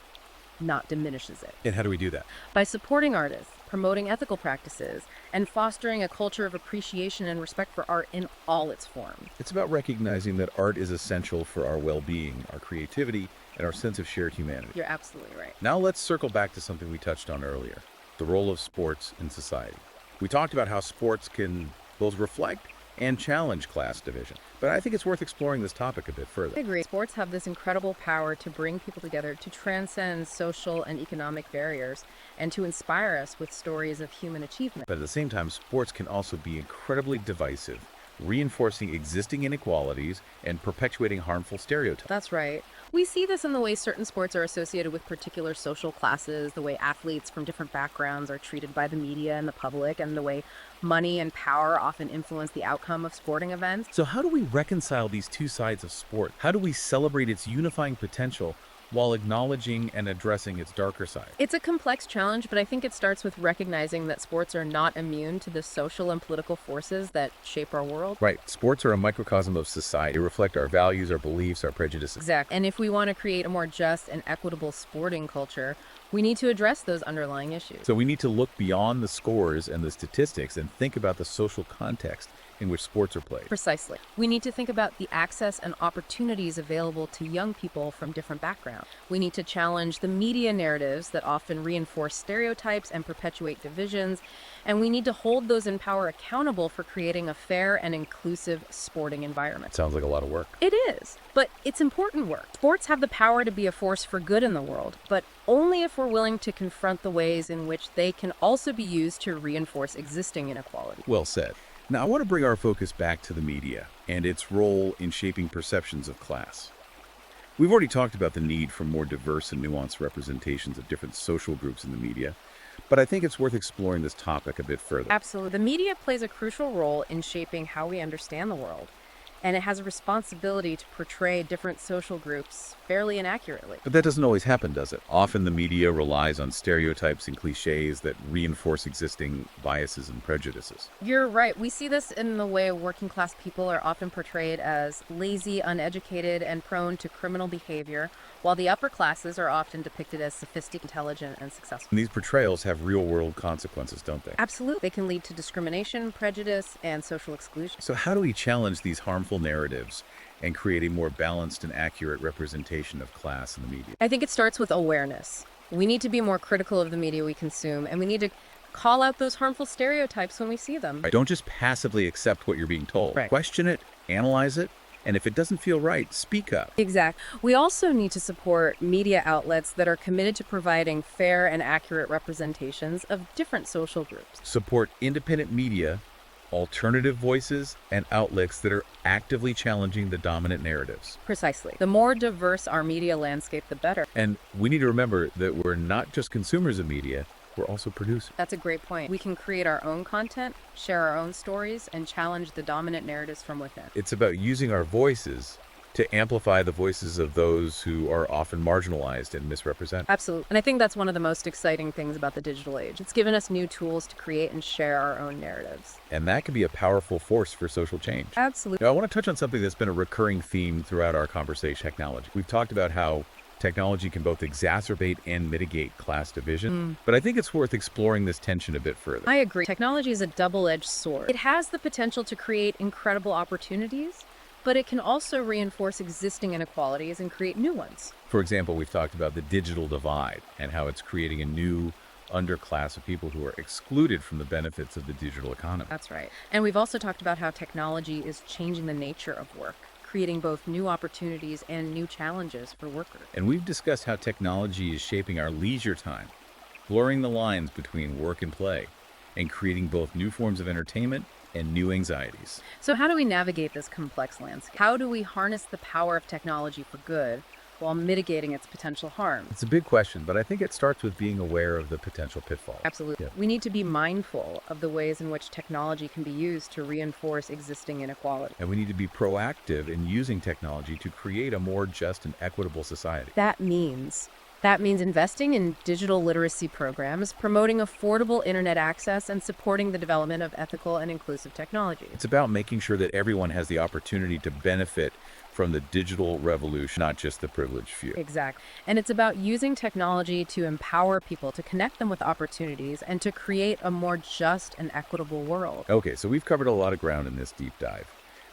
not diminishes it. And how do we do that? By supporting artists, promoting ethical practices, and fostering a culture of appreciation and respect for art in all its forms. It's about recognizing that art is essential for our well-being, our creativity, and our sense of shared humanity. You're absolutely right. Now let's circle back to something we touched on earlier, the role of sports in society. We talked about how sports can both reflect and challenge class division. But I think it's worth exploring this topic a bit I further. agree. Sports have this incredible power to bring people together, to transcend social and economic barriers, and to inspire us with stories of human achievement. But at the same time, sports can also be incredibly divisive, reinforcing existing inequalities and perpetuating harmful stereotypes. That's right. We see this in the way certain sports are associated with particular social classes, the way athletes from different backgrounds are treated by the media and the public, and the way money and power often influence the outcome of sporting events. So how do we reconcile these two sides of sport? How do we celebrate its unifying potential while acknowledging and addressing its darker side? It's a complex challenge, but I think it starts with recognizing that sports are not immune to the social and political forces that shape our world. Right. Sports are a microcosm of society. They reflect our values, our beliefs, our prejudices. Exactly. And if we want to create a more just and equitable sporting culture, we need to address those underlying issues. So we need to look beyond the scores and the statistics and think about the social context in which sports are played. Precisely. We need to think about the access and opportunities available to young people from different backgrounds. We need to challenge the media narratives that often reinforce stereotypes and perpetuate divisions. And we need to hold those in power accountable for creating a fair and inclusive sporting environment. Sounds like a lot of work. It is, but it's important work. Sports have the power to be a force for good in the world, but only if we're willing to confront the ways in which they can also be used to reinforce existing inequality. Well said. Now, I want to bring our focus back to the media and its role in shaping perceptions of class. We've already talked about the need for more diverse and nuanced representations of different social groups in the media, but I think it's worth exploring this topic a bit further. Absolutely. The media plays a crucial role in shaping how we understand the world. and it has a responsibility to portray different social groups fairly and accurately. But that doesn't always happen, does it? Often the media relies on stereotypes and cliches that reinforce existing biases and prejudices. You're right. We see this in the way working class people are often portrayed as lazy, uneducated, and prone to criminal behavior, while the upper classes are often depicted as sophisticated, intelligent, and successful. And these portrayals have real-world consequences, don't they? Absolutely. They can lead to discrimination, prejudice, and social exclusion. So how do we challenge these harmful narratives and create a more balanced and accurate representation of class in the media? I think it starts with awareness. We need to be more critical of the media we consume, and we need to call out those harmful stereotypes when we see them. Right? Don't just passively accept what you're being told. Right. Question it, analyze it, and if it doesn't feel right, speak up. Exactly. We also need to support media outlets that are committed to providing fair and accurate representations of different social groups. Support independent media, alternative voices, and outlets that are actively challenging the dominant narratives. Precisely. The more diverse our media landscape, the better. And we need to remember that we're not just consumers of media, we're also producers. That's a great point. We can create our own content, share our own stories, and challenge the dominant narratives from within. It's about using our voices to amplify the voices of those who are often marginalized and misrepresented. Absolutely. And I think that's one of the most exciting things about the digital age. It's given us new tools to create and share our own narratives. And that can be a powerful force for social change. Absolutely. Now, I want to touch on something that's been a recurring theme throughout our conversation, technology. We've talked about how technology can both exacerbate and mitigate class division, but I think it's worth exploring this tension a bit further. I agree. Technology is a double-edged sword. It has the potential to create incredible opportunities, but it can also reinforce existing inequalities and create new ones. For example, we've talked about the digital divide and how it's creating a new underclass of people who are excluded from the benefits of the digital economy. That's right. And we've also talked about how technology is changing the nature of work, creating both new opportunities and new challenges for workers. And we've discussed how technology is shaping our leisure time, blurring the lines between work and play, and creating both new forms of entertainment and new anxieties. So how do we navigate this complex landscape? How do we harness the power of technology for good while mitigating its potential harm? It's a big question, but I think it starts with being aware of the potential pitfalls. Absolutely. Yeah. We need to be mindful of the ways in which technology can be used to reinforce existing inequality. And we need to be proactive in using technology to create a more just and equitable society. That means investing in digital literacy programs, promoting affordable internet access, and supporting the development of ethical and inclusive technology. It's about making sure that everyone has the opportunity to benefit from the digital revolution, not just the privileged few. Exactly. And it's about using technology to empower people, to connect them with opportunities, and to create a more just and equitable world. Okay, so we've covered a lot of ground in this deep dive.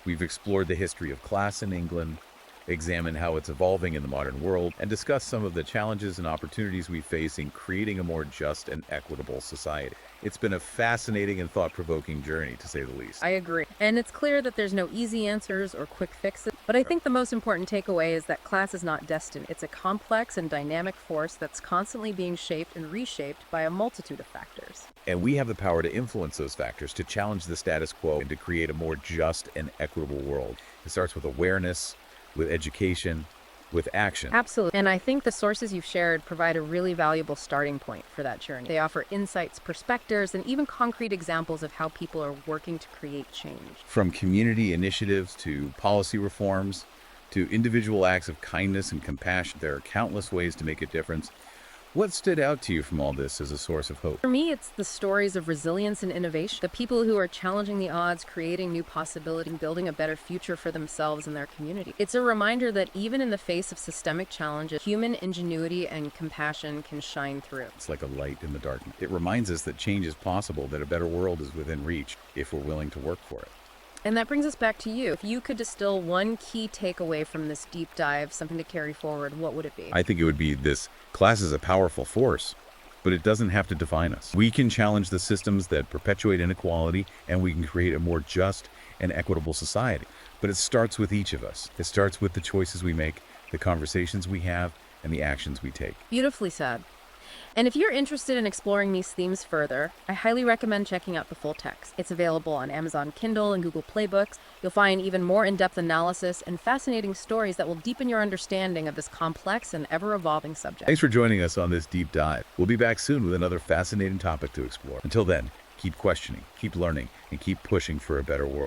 We've explored the history of class in England, examined how it's evolving in the modern world, and discussed some of the challenges and opportunities we face in creating a more just and equitable society. It's been a fascinating and thought-provoking journey, to say the least. I agree. And it's clear that there's no easy answers or quick fixes, but I think the most important takeaway is that class is not destined. It's a complex and dynamic force that's constantly being shaped and reshaped by a multitude of factors. And we have the power to influence those factors, to challenge the status quo, and to create a more just and equitable world. It starts with awareness, with education, with action. Absolutely. And I think the sources you've shared provide a really valuable starting point for that journey. They offer insights, perspectives, and even concrete examples of how people are working to create change. From community initiatives to policy reforms to individual acts of kindness and compassion, there are countless ways to make a difference. What stood out to you from all this as a source of hope? For me, it's the stories of resilience and innovation. The people who are challenging the odds, creating new possibilities, building a better future for themselves and their community. It's a reminder that even in the face of systemic challenges, human ingenuity and compassion can shine through. It's like a light in the darkness. It reminds us that change is possible, that a better world is within reach if we're willing to work for it. And that brings us back to you. If you could distill one key takeaway from this deep dive, something to carry forward, what would it be? I think it would be this: class is a powerful force, but it doesn't have to define us. We can challenge the systems that perpetuate inequality, and we can create a more just and equitable society. But it starts with each of us. It starts with the choices we make, the conversations we have, and the actions we take. Beautifully said. And if you're interested in exploring these themes further, I highly recommend checking out the full text. It's available on Amazon Kindle and Google Play Books. You'll find even more in-depth analysis and fascinating stories that will deepen your understanding of this complex and ever-evolving subject. Thanks for joining us on this deep dive. We'll be back soon with another fascinating topic to explore. Until then, keep questioning, keep learning, and keep pushing for a better world.